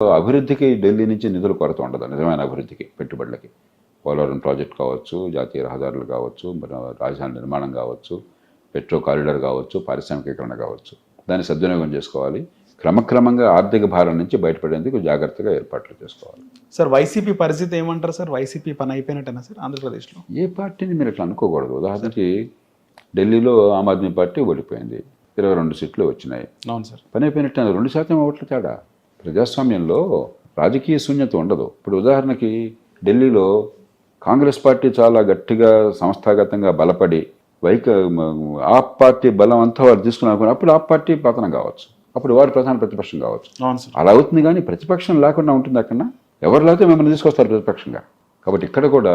అభివృద్ధికి ఢిల్లీ నుంచి నిధుల కొరత ఉండదు, నిజమైన అభివృద్ధికి, పెట్టుబడులకి. పోలవరం ప్రాజెక్ట్ కావచ్చు, జాతీయ రహదారులు కావచ్చు, రాజధాని నిర్మాణం కావచ్చు, పెట్రో కారిడార్ కావచ్చు, పారిశ్రామికీకరణ కావచ్చు. దాన్ని సద్వినియోగం చేసుకోవాలి. క్రమక్రమంగా ఆర్థిక భారం నుంచి బయటపడేందుకు జాగ్రత్తగా ఏర్పాట్లు చేసుకోవాలి. సార్ వైసీపీ పరిస్థితి ఏమంటారు సార్? వైసీపీ పని అయిపోయినట్టేనా సార్ ఆంధ్రప్రదేశ్లో? ఏ పార్టీని మీరు అట్లా అనుకోకూడదు. ఉదాహరణకి ఢిల్లీలో ఆమ్ ఆద్మీ పార్టీ ఓడిపోయింది, 22 సీట్లు వచ్చినాయి. అవును సార్. పని అయిపోయినట్టు 2% ఓట్ల తేడా. ప్రజాస్వామ్యంలో రాజకీయ శూన్యత ఉండదు. ఇప్పుడు ఉదాహరణకి ఢిల్లీలో కాంగ్రెస్ పార్టీ చాలా గట్టిగా సంస్థాగతంగా బలపడి ఆప్ పార్టీ బలం అంతా వారు తీసుకున్నారు. అప్పుడు ఆప్ పార్టీ పతనం కావచ్చు, అప్పుడు వారు ప్రధాన ప్రతిపక్షం కావచ్చు. అలా అవుతుంది. కానీ ప్రతిపక్షం లేకుండా ఉంటుంది అక్కడ. ఎవరు లేకపోతే మిమ్మల్ని తీసుకొస్తారు ప్రతిపక్షంగా. కాబట్టి ఇక్కడ కూడా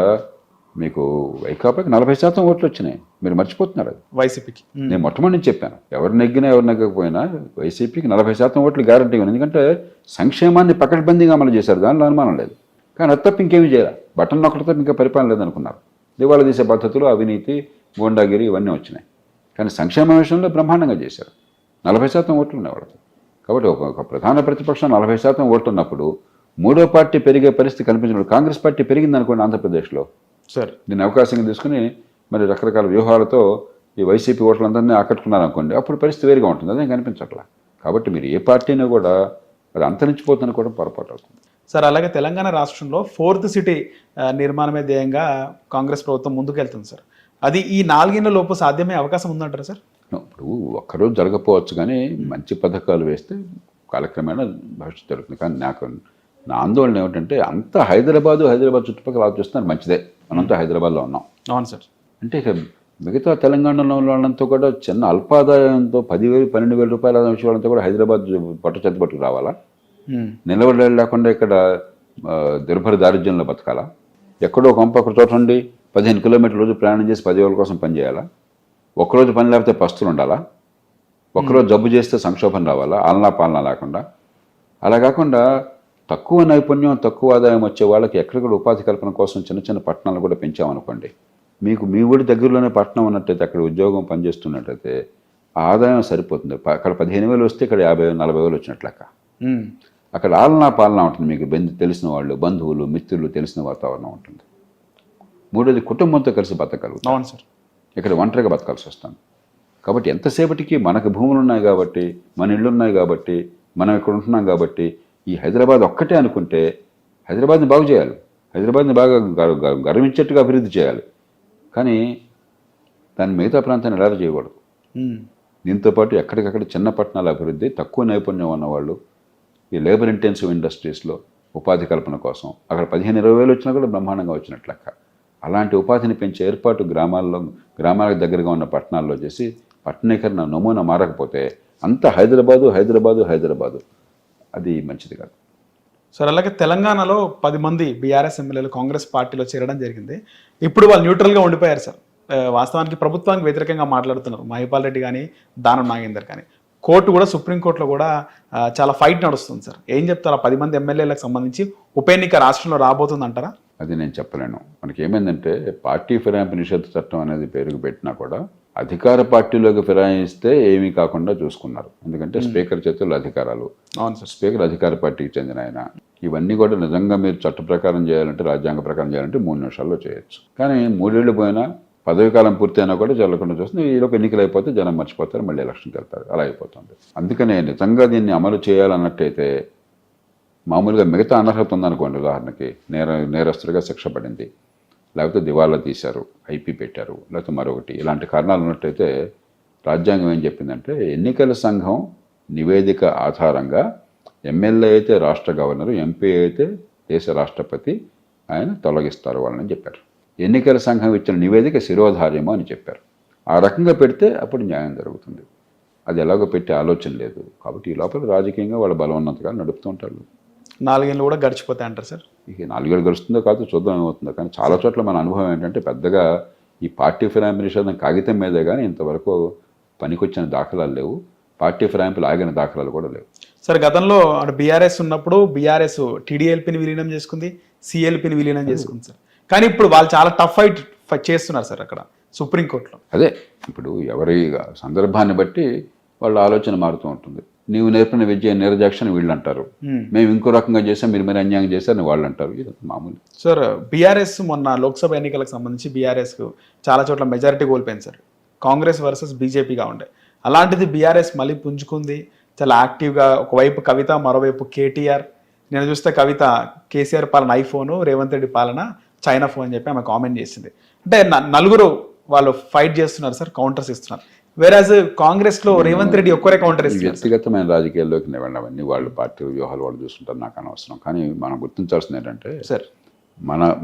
మీకు వైకాపాకి 40% ఓట్లు వచ్చినాయి. మీరు మర్చిపోతున్నారు అది. వైసీపీకి నేను మొట్టమొదటి నుంచి చెప్పాను, ఎవరు నెగ్గినా ఎవరు నెగ్గకపోయినా వైసీపీకి 40% ఓట్లు గ్యారంటీ ఉంది. ఎందుకంటే సంక్షేమాన్ని పకడ్బందీగా అమలు చేశారు, దానిలో అనుమానం లేదు. కానీ అది తప్ప ఇంకేమీ చేయాలి. బటన్ నొక్కడం తప్ప ఇంకా పరిపాలన లేదనుకున్నారు. దివాళా తీసే పద్ధతులు, అవినీతి, గోండాగిరి ఇవన్నీ వచ్చినాయి. కానీ సంక్షేమ విషయంలో బ్రహ్మాండంగా చేశారు. 40% ఓట్లు ఉన్నాయి వాళ్ళకి. కాబట్టి ఒక ప్రధాన ప్రతిపక్షం 40% ఓట్లు ఉన్నప్పుడు మూడో పార్టీ పెరిగే పరిస్థితి కనిపించినప్పుడు, కాంగ్రెస్ పార్టీ పెరిగింది అనుకోండి ఆంధ్రప్రదేశ్లో, సార్ దీన్ని అవకాశంగా తీసుకుని మరి రకరకాల వ్యూహాలతో ఈ వైసీపీ ఓట్లందరినీ ఆకట్టుకున్నారనుకోండి, అప్పుడు పరిస్థితి వేరుగా ఉంటుంది. అదేం కనిపించట్లా. కాబట్టి మీరు ఏ పార్టీని కూడా అది అంతరించిపోతుందని కూడా పొరపాటు అవుతుంది. సార్ అలాగే తెలంగాణ రాష్ట్రంలో 4th సిటీ నిర్మాణమే ధ్యేయంగా కాంగ్రెస్ ప్రభుత్వం ముందుకెళ్తుంది సార్. అది ఈ 4 ఏళ్ల లోపు సాధ్యమే అవకాశం ఉందంటారా సార్? ఇప్పుడు ఒక్కరోజు జరగకపోవచ్చు, కానీ మంచి పథకాలు వేస్తే కాలక్రమేణా భవిష్యత్తు జరుగుతుంది. కానీ నా ఆందోళన ఏమిటంటే అంతా హైదరాబాద్ చుట్టుపక్కల ఆలోచిస్తున్నారు. మంచిదే, మనంతా హైదరాబాద్లో ఉన్నాం. అవును సార్. అంటే ఇక మిగతా తెలంగాణలో వాళ్ళంతా కూడా చిన్న అల్పాదాయంతో 10,000 12,000 రూపాయల వచ్చే వాళ్ళంతా కూడా హైదరాబాద్ చెత్త పట్టుకు రావాలా? నిలబడి లేకుండా ఇక్కడ దుర్భర దారిద్ర్యంలో బతకాలా? ఎక్కడో ఒక చోట ఉండి 15 కిలోమీటర్ల రోజు ప్రయాణం చేసి 10,000 కోసం పనిచేయాలా? ఒక్కరోజు పని లేకపోతే పస్తులు ఉండాలా? ఒక్కరోజు జబ్బు చేస్తే సంక్షోభం రావాలా? ఆలనా పాలన లేకుండా. అలా కాకుండా తక్కువ నైపుణ్యం, తక్కువ ఆదాయం వచ్చే వాళ్ళకి ఎక్కడిక్కడ ఉపాధి కల్పన కోసం చిన్న చిన్న పట్టణాలు కూడా పెంచామనుకోండి, మీకు మీ ఊరి దగ్గరలోనే పట్టణం ఉన్నట్టయితే, అక్కడ ఉద్యోగం పనిచేస్తున్నట్టయితే ఆదాయం సరిపోతుంది. అక్కడ 15,000 వస్తే ఇక్కడ 50,000-40,000 వచ్చినట్లు లెక్క. అక్కడ ఆలనా పాలన ఉంటుంది. మీకు తెలిసిన వాళ్ళు, బంధువులు, మిత్రులు, తెలిసిన వాతావరణం ఉంటుంది. మూడోది కుటుంబంతో కలిసి బతకగలుగుతాం. అవును సార్. ఇక్కడ ఒంటరిగా బతకాల్సి వస్తాం. కాబట్టి ఎంతసేపటికి మనకు భూములు ఉన్నాయి కాబట్టి, మన ఇళ్ళు ఉన్నాయి కాబట్టి, మనం ఇక్కడ ఉంటున్నాం కాబట్టి, ఈ హైదరాబాద్ ఒక్కటే అనుకుంటే హైదరాబాద్ని బాగు చేయాలి, హైదరాబాద్ని బాగా గర్వించేట్టుగా అభివృద్ధి చేయాలి. కానీ దాన్ని మిగతా ప్రాంతాన్ని ఎలా చేయకూడదు. దీంతోపాటు ఎక్కడికక్కడ చిన్న పట్టణాల అభివృద్ధి, తక్కువ నైపుణ్యం ఉన్నవాళ్ళు ఈ లేబర్ ఇంటెన్సివ్ ఇండస్ట్రీస్లో ఉపాధి కల్పన కోసం అక్కడ 15,000-20,000 వచ్చినా కూడా బ్రహ్మాండంగా వచ్చినట్లు లెక్క. అలాంటి ఉపాధిని పెంచే ఏర్పాటు గ్రామాలకు దగ్గరగా ఉన్న పట్టణాల్లో చేసి పట్టణీకరణ నమూనా మారకపోతే అంతా హైదరాబాదు అది మంచిది కాదు. సార్ అలాగే తెలంగాణలో 10 మంది బీఆర్ఎస్ ఎమ్మెల్యేలు కాంగ్రెస్ పార్టీలో చేరడం జరిగింది. ఇప్పుడు వాళ్ళు న్యూట్రల్గా ఉండిపోయారు సార్. వాస్తవానికి ప్రభుత్వానికి వ్యతిరేకంగా మాట్లాడుతున్నారు మహిపాల్ రెడ్డి కానీ, దానం నాగేందర్ కానీ. సుప్రీంకోర్టులో కూడా చాలా ఫైట్ నడుస్తుంది సార్. ఏం చెప్తారు? 10 మంది ఎమ్మెల్యేలకు సంబంధించి ఉప ఎన్నిక రాష్ట్రంలో రాబోతుంది అంటారా? అది నేను చెప్పలేను. మనకి ఏమైందంటే పార్టీ ఫిరాయింపు నిషేధ చట్టం అనేది పేరుకు పెట్టినా కూడా అధికార పార్టీలోకి ఫిరాయిస్తే ఏమీ కాకుండా చూసుకున్నారు. ఎందుకంటే స్పీకర్ చేతుల్లో అధికారాలు. అవును సార్. స్పీకర్ అధికార పార్టీకి చెందిన ఆయన. ఇవన్నీ కూడా నిజంగా మీరు చట్ట ప్రకారం చేయాలంటే, రాజ్యాంగ ప్రకారం చేయాలంటే 3 నిమిషాల్లో చేయొచ్చు. కానీ 3 ఏళ్ళు పోయినా, పదవి కాలం పూర్తయినా కూడా జరగకుండా చూస్తుంది. ఈలోపు ఎన్నికలు అయిపోతే జనం మర్చిపోతారు, మళ్ళీ ఎలక్షన్కి వెళ్తారు. అలా అయిపోతుంది. అందుకనే నిజంగా దీన్ని అమలు చేయాలన్నట్టయితే మామూలుగా మిగతా అనర్హత ఉందనుకోండి, ఉదాహరణకి నేరస్తుడిగా శిక్ష పడింది, లేకపోతే దివాళా తీశారు, ఐపీ పెట్టారు, లేకపోతే మరొకటి, ఇలాంటి కారణాలు ఉన్నట్టయితే రాజ్యాంగం ఏం చెప్పిందంటే ఎన్నికల సంఘం నివేదిక ఆధారంగా ఎమ్మెల్యే అయితే రాష్ట్ర గవర్నరు, ఎంపీ అయితే దేశ రాష్ట్రపతి ఆయన తొలగిస్తారు వాళ్ళని చెప్పారు. ఎన్నికల సంఘం ఇచ్చిన నివేదిక శిరోధార్యము అని చెప్పారు. ఆ రకంగా పెడితే అప్పుడు న్యాయం జరుగుతుంది. అది ఎలాగో పెట్టే ఆలోచన లేదు. కాబట్టి ఈ లోపల రాజకీయంగా వాళ్ళ బలం ఉన్నంతగా నడుపుతూ ఉంటారు. 4 ఏళ్ళు కూడా గడిచిపోతాయి అంటారు సార్. ఇక 4 ఏళ్ళు గడుస్తుందో కాదు, చూద్దాం ఏమవుతుందో. కానీ చాలా చోట్ల మన అనుభవం ఏంటంటే పెద్దగా ఈ పార్టీ ఫిరాయింపు నిషేధం కాగితం మీదే కానీ ఇంతవరకు పనికొచ్చిన దాఖలాలు లేవు. పార్టీ ఫిరాయింపులు ఆగిన దాఖలాలు కూడా లేవు. సార్ గతంలో బీఆర్ఎస్ ఉన్నప్పుడు బీఆర్ఎస్ టీడీఎల్పీని విలీనం చేసుకుంది, సిఎల్పీని విలీనం చేసుకుంది సార్. కానీ ఇప్పుడు వాళ్ళు చాలా టఫ్ ఫైట్ చేస్తున్నారు సార్ అక్కడ సుప్రీంకోర్టులో. అదే ఇప్పుడు ఎవరి సందర్భాన్ని బట్టి వాళ్ళ ఆలోచన మారుతూ ఉంటుంది. నీవు నేర్పిన విద్య నిర్దాక్షణ వీళ్ళు అంటారు, మేము ఇంకో రకంగా చేసాం మీరు మరి అన్యాయం చేశారని వాళ్ళు అంటారు. ఇది మామూలు. సార్ బీఆర్ఎస్ మొన్న లోక్సభ ఎన్నికలకు సంబంధించి బీఆర్ఎస్కు చాలా చోట్ల మెజారిటీ కోల్పోయింది సార్. కాంగ్రెస్ వర్సెస్ బీజేపీగా ఉండే, అలాంటిది బీఆర్ఎస్ మళ్ళీ పుంజుకుంది చాలా యాక్టివ్గా. ఒకవైపు కవిత, మరోవైపు కేటీఆర్. నేను చూస్తే కవిత కేసీఆర్ పాలన ఐఫోను, రేవంత్ రెడ్డి పాలన చైనా ఫోన్ అని చెప్పి ఆమె కామెంట్ చేసింది. అంటే నలుగురు వాళ్ళు ఫైట్ చేస్తున్నారు సార్, కౌంటర్స్ ఇస్తున్నారు. వేరాజ్ కాంగ్రెస్ లో రేవంత్ రెడ్డి ఒక్కరే కౌంటర్ ఇస్తున్నారు. వ్యక్తిగతమైన రాజకీయాల్లోకి వెళ్ళవన్నీ వాళ్ళ పార్టీ వ్యూహాలు వాళ్ళు చూసుకుంటారు, నాకు అనవసరం. కానీ మనం గుర్తించాల్సింది ఏంటంటే సార్,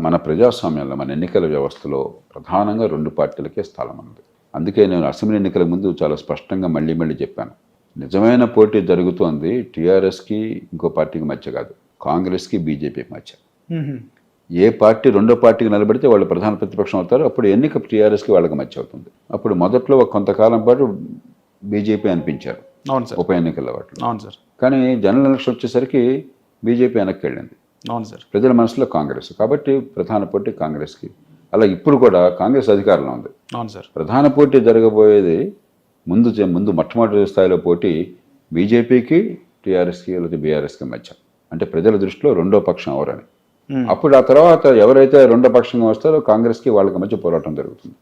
మన ప్రజాస్వామ్యంలో, మన ఎన్నికల వ్యవస్థలో ప్రధానంగా 2 పార్టీలకే స్థలం ఉంది. అందుకే నేను అసెంబ్లీ ఎన్నికల ముందు చాలా స్పష్టంగా మళ్ళీ చెప్పాను, నిజమైన పోటీ జరుగుతోంది టీఆర్ఎస్కి ఇంకో పార్టీకి మధ్య కాదు, కాంగ్రెస్కి బీజేపీకి మధ్య. ఏ పార్టీ రెండో పార్టీకి నిలబడితే వాళ్ళు ప్రధాన ప్రతిపక్షం అవుతారు, అప్పుడు ఎన్నిక టీఆర్ఎస్కి వాళ్ళకి మధ్య అవుతుంది. అప్పుడు మొదట్లో కొంతకాలం పాటు బీజేపీ అనిపించారు ఉప ఎన్నికల వాటిలో. అవును సార్. కానీ జనరల్ ఎలక్షన్ వచ్చేసరికి బీజేపీ వెనక్కి వెళ్ళింది. అవును సార్. ప్రజల మనసులో కాంగ్రెస్, కాబట్టి ప్రధాన పోటీ కాంగ్రెస్కి. అలా ఇప్పుడు కూడా కాంగ్రెస్ అధికారంలో ఉంది. అవును సార్. ప్రధాన పోటీ జరగబోయేది ముందు మొట్టమొదటి స్థాయిలో పోటీ బీజేపీకి, టీఆర్ఎస్కి లేదా బీఆర్ఎస్కి మధ్య. అంటే ప్రజల దృష్టిలో రెండో పక్షం ఎవరని. అప్పుడు ఆ తర్వాత ఎవరైతే రెండో పక్షంగా వస్తారో కాంగ్రెస్కి వాళ్ళకి మధ్య పోరాటం జరుగుతుంది.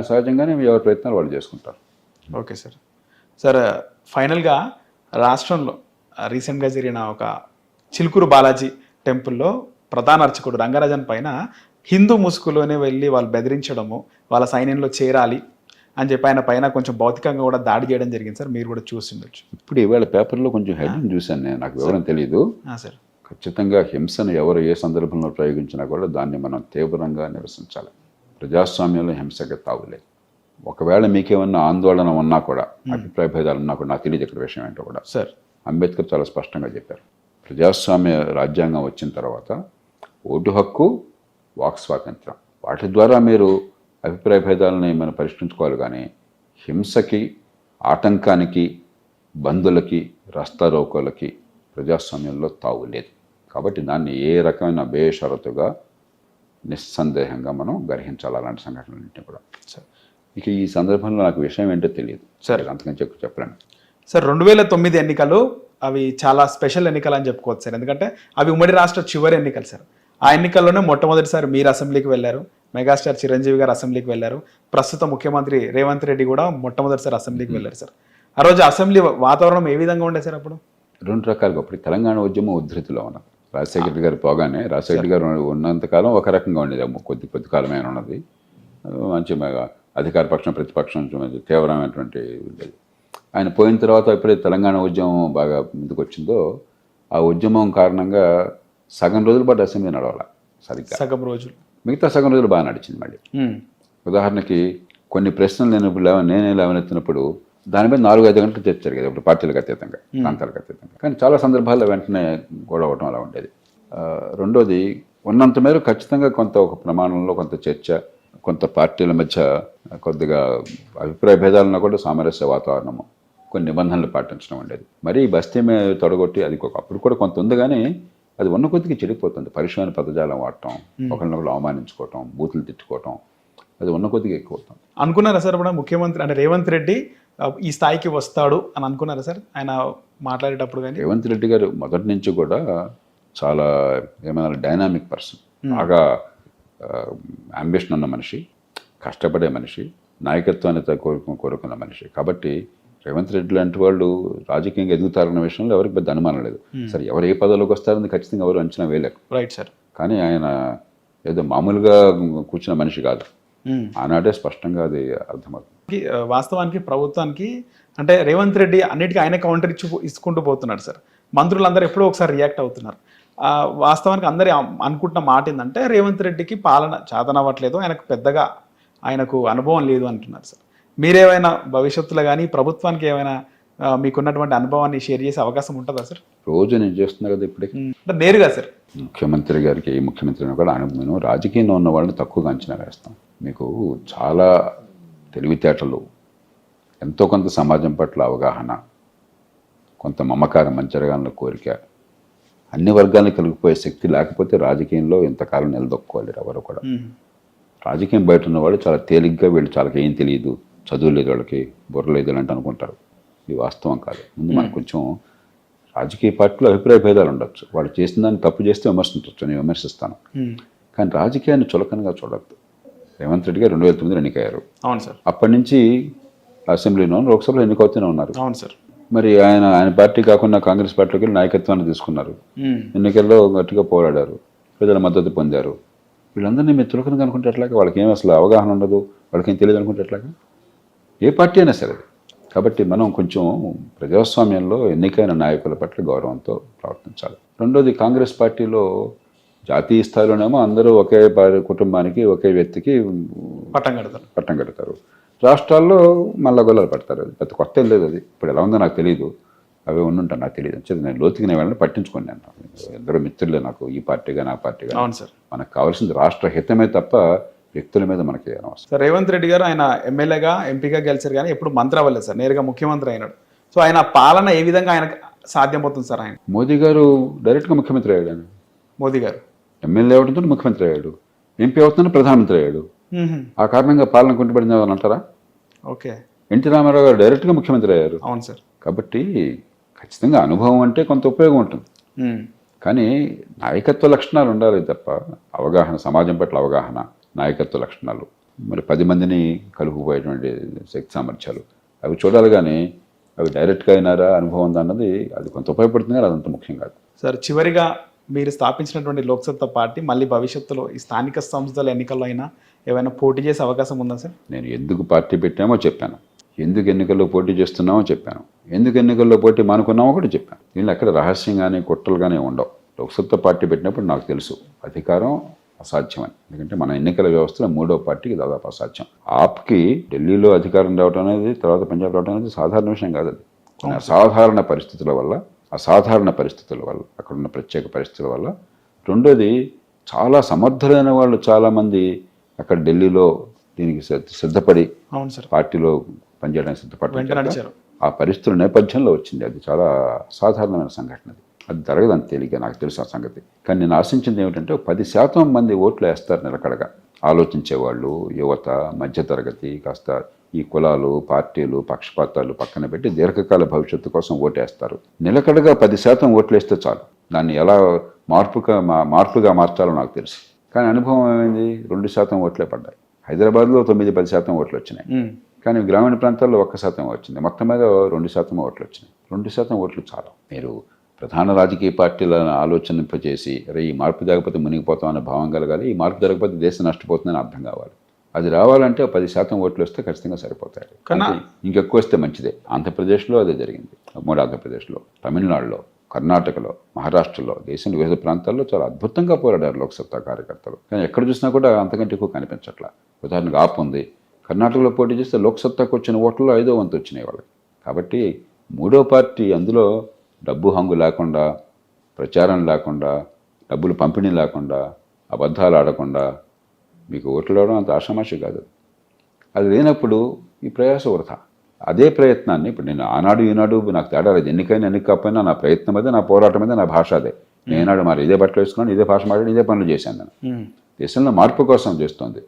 సహజంగానే ఎవరి ప్రయత్నాలు వాళ్ళు చేసుకుంటారు. Okay sir. సార్ ఫైనల్గా రాష్ట్రంలో రీసెంట్గా జరిగిన ఒక చిలుకూరు బాలాజీ టెంపుల్లో ప్రధాన అర్చకుడు రంగరాజన్ పైన హిందూ ముసుగులోనే వెళ్ళి వాళ్ళు బెదిరించడము, వాళ్ళ సైన్యంలో చేరాలి అని చెప్పి ఆయన పైన కొంచెం భౌతికంగా కూడా దాడి చేయడం జరిగింది సార్. మీరు కూడా చూసి ఉండొచ్చు. ఇప్పుడు ఇవాళ పేపర్లో కొంచెం హెడ్డింగ్ చూశాను నేను, నాకు వివరం తెలియదు సార్. ఖచ్చితంగా హింసను ఎవరు ఏ సందర్భంలో ప్రయోగించినా కూడా దాన్ని మనం తీవ్రంగా నిరసించాలి. ప్రజాస్వామ్యంలో హింసకి తావులేదు. ఒకవేళ మీకేమన్నా ఆందోళన ఉన్నా కూడా, అభిప్రాయ భేదాలు ఉన్నా కూడా, నాకు తెలియదు ఇక్కడ విషయం ఏంటో కూడా. సార్ అంబేద్కర్ చాలా స్పష్టంగా చెప్పారు, ప్రజాస్వామ్య రాజ్యాంగం వచ్చిన తర్వాత ఓటు హక్కు, వాక్ స్వాతంత్రం, వాటి ద్వారా మీరు అభిప్రాయ భేదాలని మనం పరిష్కరించుకోవాలి. కానీ హింసకి, ఆటంకానికి, బంధులకి, రస్తారోకోలకి ప్రజాస్వామ్యంలో తావు లేదు. కాబట్టి దాన్ని ఏ రకమైన బేషరతుగా నిస్సందేహంగా మనం గ్రహించాలి అలాంటి సంఘటనలన్నింటినీ కూడా. ఇక ఈ సందర్భంలో నాకు విషయం ఏంటో తెలియదు సార్, అంతకని చెప్పలేను సార్. 2009 ఎన్నికలు అవి చాలా స్పెషల్ ఎన్నికలు అని చెప్పుకోవచ్చు సార్. ఎందుకంటే అవి ఉమ్మడి రాష్ట్ర చివరి ఎన్నికలు సార్. ఆ ఎన్నికల్లోనే మొట్టమొదటిసారి మీరు అసెంబ్లీకి వెళ్ళారు, మెగాస్టార్ చిరంజీవి గారు అసెంబ్లీకి వెళ్ళారు, ప్రస్తుత ముఖ్యమంత్రి రేవంత్ రెడ్డి కూడా మొట్టమొదటిసారి అసెంబ్లీకి వెళ్ళారు సార్. ఆ రోజు అసెంబ్లీ వాతావరణం ఏ విధంగా ఉండే సార్? అప్పుడు 2 రకాలుగా. అప్పుడు తెలంగాణ ఉద్యమం ఉధృతిలో ఉన్నది. రాజశేఖర గారు పోగానే, రాజశేఖర గారు ఉన్నంతకాలం ఒక రకంగా ఉండేది, కొద్ది కాలమైన ఉన్నది. మంచి అధికార పక్షం, ప్రతిపక్షం తీవ్రమైనటువంటి ఉండేది. ఆయన పోయిన తర్వాత ఎప్పుడైతే తెలంగాణ ఉద్యమం బాగా ముందుకు వచ్చిందో, ఆ ఉద్యమం కారణంగా సగం రోజుల పాటు అసెంబ్లీ నడవాల సరిగ్గా, సగం రోజులు. మిగతా సగం రోజులు బాగా నడిచింది. మళ్ళీ ఉదాహరణకి కొన్ని ప్రశ్నలు నేనే లేవనెత్తినప్పుడు దాని మీద 4-5 గంటలు చర్చ జరిగేది, ఇప్పుడు పార్టీలకు అతీతంగా, ప్రాంతాలకు అతీతంగా. కానీ చాలా సందర్భాల్లో వెంటనే గొడవ అవడం అలా ఉండేది. రెండోది, ఉన్నంత మేర ఖచ్చితంగా ఒక ప్రమాణంలో కొంత చర్చ, కొంత పార్టీల మధ్య కొద్దిగా అభిప్రాయ భేదాలను కూడా సామరస్య వాతావరణము, కొన్ని నిబంధనలు పాటించడం ఉండేది. మరీ బస్తీ మీద తొడగొట్టి అది అప్పుడు కూడా కొంత ఉంది, కానీ అది ఉన్న కొద్దిగా చెడిపోతుంది. పరుషమైన పదజాలం వాడటం, ఒకరినొకరు అవమానించుకోవటం, బూతులు తిట్టుకోవటం, అది ఉన్న కొద్దిగా ఎక్కువ అవుతుంది. అనుకున్నారా సార్ ఇప్పుడు ముఖ్యమంత్రి అంటే రేవంత్ రెడ్డి ఈ స్థాయికి వస్తాడు అని అనుకున్నారా సార్ ఆయన మాట్లాడేటప్పుడు? కానీ రేవంత్ రెడ్డి గారు మొదటి నుంచి కూడా చాలా ఏమైనా డైనామిక్ పర్సన్, బాగా అంబిషన్ ఉన్న మనిషి, కష్టపడే మనిషి, నాయకత్వాన్ని కోరుకున్న మనిషి. కాబట్టి రేవంత్ రెడ్డి లాంటి వాళ్ళు రాజకీయంగా ఎదుగుతారన్న విషయంలో ఎవరికి పెద్ద అనుమానం లేదు. సరే, ఎవరు ఏ పదవిలోకి వస్తారని ఖచ్చితంగా ఎవరు అంచనా వేయలేరు. Right sir. కానీ ఆయన ఏదో మామూలుగా కూర్చున్న మనిషి కాదు. ఆనాడే స్పష్టంగా అది అర్థమవుతుంది. వాస్తవానికి ప్రభుత్వానికి అంటే రేవంత్ రెడ్డి అన్నిటికీ ఆయన కౌంటర్ ఇచ్చుకుంటూ పోతున్నాడు సార్. మంత్రులందరూ ఎప్పుడో ఒకసారి రియాక్ట్ అవుతున్నారు. వాస్తవానికి అందరి అనుకుంటున్న మాట ఏంటంటే రేవంత్ రెడ్డికి పాలన చేతనవ్వట్లేదు, ఆయనకు పెద్దగా అనుభవం లేదు అంటున్నారు సార్. మీరేమైనా భవిష్యత్తులో కానీ ప్రభుత్వానికి ఏమైనా మీకున్నటువంటి అనుభవాన్ని షేర్ చేసే అవకాశం ఉంటుందా సార్? రోజు నేను చేస్తున్నా కదా ఇప్పటికి, అంటే నేరుగా సార్. ముఖ్యమంత్రి గారికి, ఏ ముఖ్యమంత్రిని కూడా నేను రాజకీయంలో ఉన్న వాళ్ళని తక్కువగా అంచనా వేస్తాం. మీకు చాలా తెలివితేటలు, ఎంతో కొంత సమాజం పట్ల అవగాహన, కొంత మమకారం, మంచి జరగాలన్న కోరిక, అన్ని వర్గాలను కలిగిపోయే శక్తి లేకపోతే రాజకీయంలో ఇంతకాలం నిలదొక్కోవాలి ఎవరు కూడా. రాజకీయం బయట ఉన్నవాళ్ళు చాలా తేలిగ్గా వీళ్ళు చాలా ఏం తెలియదు, చదువు లేదు, వాళ్ళకి బుర్ర లేదు అంటే అనుకుంటారు. ఇది వాస్తవం కాదు. ముందు మనకు కొంచెం రాజకీయ పార్టీలో అభిప్రాయ భేదాలు ఉండొచ్చు. వాళ్ళు చేసిన దాన్ని తప్పు చేస్తే విమర్శించవచ్చు, నేను విమర్శిస్తాను. కానీ రాజకీయాన్ని చులకనగా చూడద్దు. రేవంత్ రెడ్డి గారు 2009 ఎన్నికయ్యారు. అవును సార్. అప్పటి నుంచి అసెంబ్లీలో లోక్సభలో ఎన్నికవుతూనే ఉన్నారు. అవును సార్. మరి ఆయన పార్టీ కాకుండా కాంగ్రెస్ పార్టీలోకి వెళ్ళి నాయకత్వాన్ని తీసుకున్నారు. ఎన్నికల్లో గట్టిగా పోరాడారు, ప్రజల మద్దతు పొందారు. వీళ్ళందరినీ మీరు చులకనగా అనుకుంటే ఎట్లాగా? వాళ్ళకి ఏం అసలు అవగాహన ఉండదు, వాళ్ళకి ఏం తెలియదు అనుకుంటే ఎట్లాగా? ఏ పార్టీ అయినా సరే. కాబట్టి మనం కొంచెం ప్రజాస్వామ్యంలో ఎన్నికైన నాయకుల పట్ల గౌరవంతో ప్రవర్తించాలి. రెండోది, కాంగ్రెస్ పార్టీలో జాతీయ స్థాయిలోనేమో అందరూ ఒకే కుటుంబానికి ఒకే వ్యక్తికి పట్టం కడతారు. రాష్ట్రాల్లో మళ్ళా గొల్లలు పడతారు. అది పెద్ద కొత్త లేదు. అది ఇప్పుడు ఎలా ఉందో నాకు తెలియదు, అవి ఉండుంటాను నాకు తెలియదు. అంటే నేను లోతుకి నేను వెళ్ళని పట్టించుకోండి. నేను ఎందరో మిత్రులే నాకు, ఈ పార్టీగా నా పార్టీగా. అవును సార్. మనకు కావాల్సింది రాష్ట్ర హితమే తప్ప వ్యక్తుల మీద మనకి అనవసరం. సార్, రేవంత్ రెడ్డి గారు ఆయన ఎమ్మెల్యేగా ఎంపీగా గెలిచారు కానీ ఎప్పుడు మంత్రి అవ్వలేదు సార్, నేరుగా ముఖ్యమంత్రి అయినాడు. సో ఆయన పాలన ఏ విధంగా ఆయనకు సాధ్యమవుతుంది సార్? ఆయన మోదీ గారు డైరెక్ట్గా ముఖ్యమంత్రి అయ్యాడు. ఆయన మోదీ గారు ఎమ్మెల్యే అవడంతో ముఖ్యమంత్రి అయ్యాడు, ఎంపీ అవుతున్న ప్రధానమంత్రి అయ్యాడు. ఆ కారణంగా పాలన కుంటుపడింది అని అంటారా? ఓకే. ఎన్టీ రామారావు గారు డైరెక్ట్గా ముఖ్యమంత్రి అయ్యారు. అవును సార్. కాబట్టి ఖచ్చితంగా అనుభవం అంటే కొంత ఉపయోగం ఉంటుంది. కానీ నాయకత్వ లక్షణాలు ఉండాలి తప్ప అవగాహన, సమాజం పట్ల అవగాహన, నాయకత్వ లక్షణాలు, మరి 10 మందిని కలుపుకుపోయేటువంటి శక్తి సామర్థ్యాలు అవి చూడాలి. కానీ అవి డైరెక్ట్గా అయినారా, అనుభవం ఉందా అన్నది అది కొంత ఉపయోగపడుతుంది, కానీ అదంత ముఖ్యం కాదు. సార్, చివరిగా మీరు స్థాపించినటువంటి లోక్సత్తా పార్టీ మళ్ళీ భవిష్యత్తులో ఈ స్థానిక సంస్థల ఎన్నికల్లో అయినా ఏమైనా పోటీ చేసే అవకాశం ఉందా సార్? నేను ఎందుకు పార్టీ పెట్టామో చెప్పాను, ఎందుకు ఎన్నికల్లో పోటీ చేస్తున్నామో చెప్పాను, ఎందుకు ఎన్నికల్లో పోటీ మానుకున్నామో కూడా చెప్పాను. దీనిలో ఎక్కడ రహస్యం కానీ కుట్రలు కానీ ఉండవు. లోక్సత్తా పార్టీ పెట్టినప్పుడు నాకు తెలుసు అధికారం అసాధ్యమని. ఎందుకంటే మన ఎన్నికల వ్యవస్థలో 3వ పార్టీకి దాదాపు అసాధ్యం. ఆప్కి ఢిల్లీలో అధికారం రావడం అనేది, తర్వాత పంజాబ్ రావడం అనేది సాధారణ విషయం కాదు. అది కొన్ని అసాధారణ పరిస్థితుల వల్ల, అక్కడున్న ప్రత్యేక పరిస్థితుల వల్ల. రెండోది, చాలా సమర్థులైన వాళ్ళు చాలామంది అక్కడ ఢిల్లీలో దీనికి సిద్ధపడి పార్టీలో పనిచేయడానికి సిద్ధపడ్డారు. ఆ పరిస్థితుల నేపథ్యంలో వచ్చింది. అది చాలా సాధారణమైన సంఘటన. అది జరగదు అంత తేలిక, నాకు తెలుసు ఆ సంగతి. కానీ నేను ఆశించింది ఏమిటంటే 10% మంది ఓట్లు వేస్తారు నిలకడగా. ఆలోచించేవాళ్ళు, యువత, మధ్యతరగతి, కాస్త ఈ కులాలు, పార్టీలు, పక్షపాతాలు పక్కన పెట్టి దీర్ఘకాల భవిష్యత్తు కోసం ఓటేస్తారు. నిలకడగా 10% ఓట్లు వేస్తే చాలు. దాన్ని ఎలా మార్పుగా మార్చాలో నాకు తెలుసు. కానీ అనుభవం ఏమైంది? 2% ఓట్లే పడ్డాయి. హైదరాబాద్లో 9-10% ఓట్లు వచ్చినాయి. కానీ గ్రామీణ ప్రాంతాల్లో 1% వచ్చింది. మొత్తం మీద 2% ఓట్లు వచ్చినాయి. 2% ఓట్లు చాలు. మీరు ప్రధాన రాజకీయ పార్టీలను ఆలోచనింపజేసి, అరే ఈ మార్పు జరగకపోతే మునిగిపోతామనే భావం కలగాలి, ఈ మార్పు జరగకపోతే దేశం నష్టపోతుందని అర్థం కావాలి. అది రావాలంటే 10% ఓట్లు వస్తే ఖచ్చితంగా సరిపోతాయి. కానీ ఇంకెక్కువ వస్తే మంచిదే. ఆంధ్రప్రదేశ్లో అదే జరిగింది. ఉమ్మడి ఆంధ్రప్రదేశ్లో, తమిళనాడులో, కర్ణాటకలో, మహారాష్ట్రలో, దేశంలో వివిధ ప్రాంతాల్లో చాలా అద్భుతంగా పోరాడారు లోక్సత్తా కార్యకర్తలు. కానీ ఎక్కడ చూసినా కూడా అంతకంటే ఎక్కువ కనిపించట్లా. ఉదాహరణకు ఆప్ ఉంది, కర్ణాటకలో పోటీ చేస్తే లోక్సత్తాకు వచ్చిన ఓట్లలో 5వ వంతు వచ్చినాయి వాళ్ళకి. కాబట్టి 3వ పార్టీ అందులో డబ్బు హంగు లేకుండా, ప్రచారం లేకుండా, డబ్బులు పంపిణీ లేకుండా, అబద్ధాలు ఆడకుండా మీకు ఓట్లు రావడం అంత ఆషామాషి కాదు. అది లేనప్పుడు ఈ ప్రయాస వృథా. అదే ప్రయత్నాన్ని ఇప్పుడు నేను ఆనాడు ఈనాడు నాకు తేడా లేదు. ఎన్నికైనా ఎన్నికపోయినా నా ప్రయత్నం అదే, నా పోరాటం అదే, నా భాష అదే. నేనాడు మరి ఇదే బట్టలు వేసుకున్నాను, ఇదే భాష మాట్లాడి, ఇదే పనులు చేశాను. నేను దేశంలో మార్పు కోసం చేస్తుంది.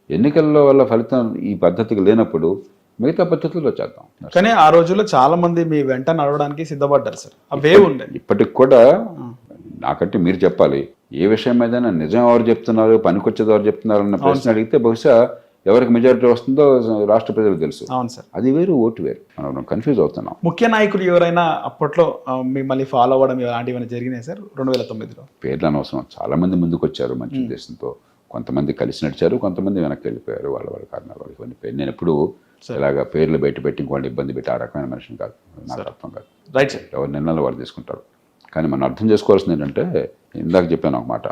ఎన్నికల్లో వల్ల ఫలితం ఈ పద్ధతికి లేనప్పుడు మిగతా పద్ధతుల్లో చేద్దాం. కానీ ఆ రోజుల్లో చాలా మంది మీ వెంట నడవడానికి సిద్ధపడ్డారు సార్. అవే ఉండే. ఇప్పటికి కూడా నాకంటే మీరు చెప్పాలి, ఏ విషయం మీద నిజం ఎవరు చెప్తున్నారు, పనికొచ్చేది ఎవరు చెప్తున్నారు అన్న ప్రశ్న అడిగితే బహుశా ఎవరికి మెజారిటీ వస్తుందో రాష్ట్ర ప్రజలకు తెలుసు. అవును సార్. అది వేరు, ఓటు వేరు. మనం కన్ఫ్యూజ్ అవుతున్నాం. ముఖ్య నాయకులు ఎవరైనా అప్పట్లో మిమ్మల్ని ఫాలో అవ్వడం ఇలాంటివి జరిగినాయి సార్ 2009లో? పేర్లు అనవసరం. చాలా మంది ముందుకు వచ్చారు మంచి ఉద్దేశంతో. కొంతమంది కలిసి నడిచారు, కొంతమంది వెనక్కి వెళ్ళిపోయారు వాళ్ళ కారణాలు. ఇవన్నీ పేరు నేను ఎప్పుడు ఇలాగా పేర్లు బయట పెట్టి ఇంకోటి ఇబ్బంది పెట్టి ఆ రకమైన మనిషిని కాదు, నాకు అర్థం కాదు. Right sir. ఎవరి నిర్ణయాలు వాళ్ళు తీసుకుంటారు. కానీ మనం అర్థం చేసుకోవాల్సింది ఏంటంటే, ఇందాక చెప్పాను ఒక మాట,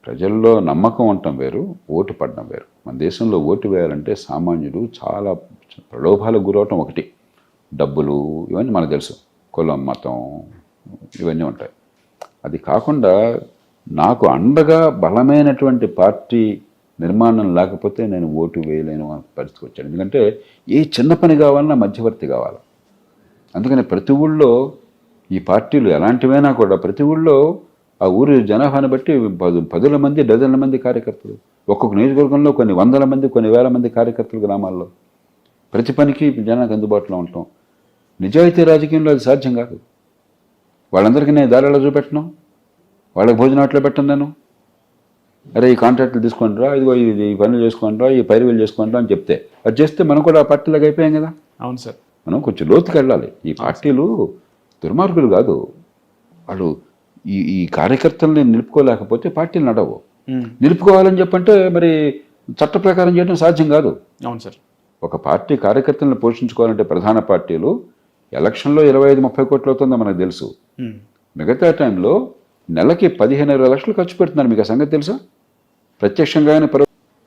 ప్రజల్లో నమ్మకం ఉండటం వేరు, ఓటు పడడం వేరు. మన దేశంలో ఓటు వేయాలంటే సామాన్యుడు చాలా ప్రలోభాలకు గురవటం ఒకటి. డబ్బులు ఇవన్నీ మనకు తెలుసు, కులం, మతం ఇవన్నీ ఉంటాయి. అది కాకుండా నాకు అండగా బలమైనటువంటి పార్టీ నిర్మాణం లేకపోతే నేను ఓటు వేయలేను అనే పరిస్థితికి వచ్చాను. ఎందుకంటే ఏ చిన్న పని కావాలన్నా మధ్యవర్తి కావాలి. అందుకని ప్రతి ఊళ్ళో ఈ పార్టీలు ఎలాంటివైనా కూడా ప్రతి ఊళ్ళో ఆ ఊరి జనాభాను బట్టి 10 మంది, డజన్ల మంది కార్యకర్తలు, ఒక్కొక్క నియోజకవర్గంలో కొన్ని 100 మంది, కొన్ని 1000 మంది కార్యకర్తలు గ్రామాల్లో. ప్రతి పనికి జనానికి అందుబాటులో ఉంటాం. నిజాయితీ రాజకీయంలో అది సాధ్యం కాదు. వాళ్ళందరికీ నేను దారిలో చూపెట్టను, వాళ్ళకి భోజనాట్లో పెట్టను నేను. అరే ఈ కాంట్రాక్టులు తీసుకుంటారా, ఇదిగో ఇది ఈ పనులు చేసుకుంటారా, ఈ పైరువేలు చేసుకుంటారా అని చెప్తే అది చేస్తే మనం కూడా ఆ పార్టీలకు అయిపోయాం కదా. అవును సార్. మనం కొంచెం లోతుకి వెళ్ళాలి. ఈ పార్టీలు దుర్మార్గులు కాదు. వాళ్ళు ఈ కార్యకర్తల్ని నిలుపుకోలేకపోతే పార్టీలు నడవు. నిలుపుకోవాలని చెప్పంటే మరి చట్ట ప్రకారం చేయడం సాధ్యం కాదు. అవును సార్. ఒక పార్టీ కార్యకర్తలను పోషించుకోవాలంటే ప్రధాన పార్టీలు ఎలక్షన్లో 25-30 కోట్లు అవుతుందో మనకు తెలుసు. మిగతా టైంలో నెలకి 15-20 లక్షలు ఖర్చు పెడుతున్నారు. మీకు ఆ సంగతి తెలుసా? ప్రత్యక్షంగా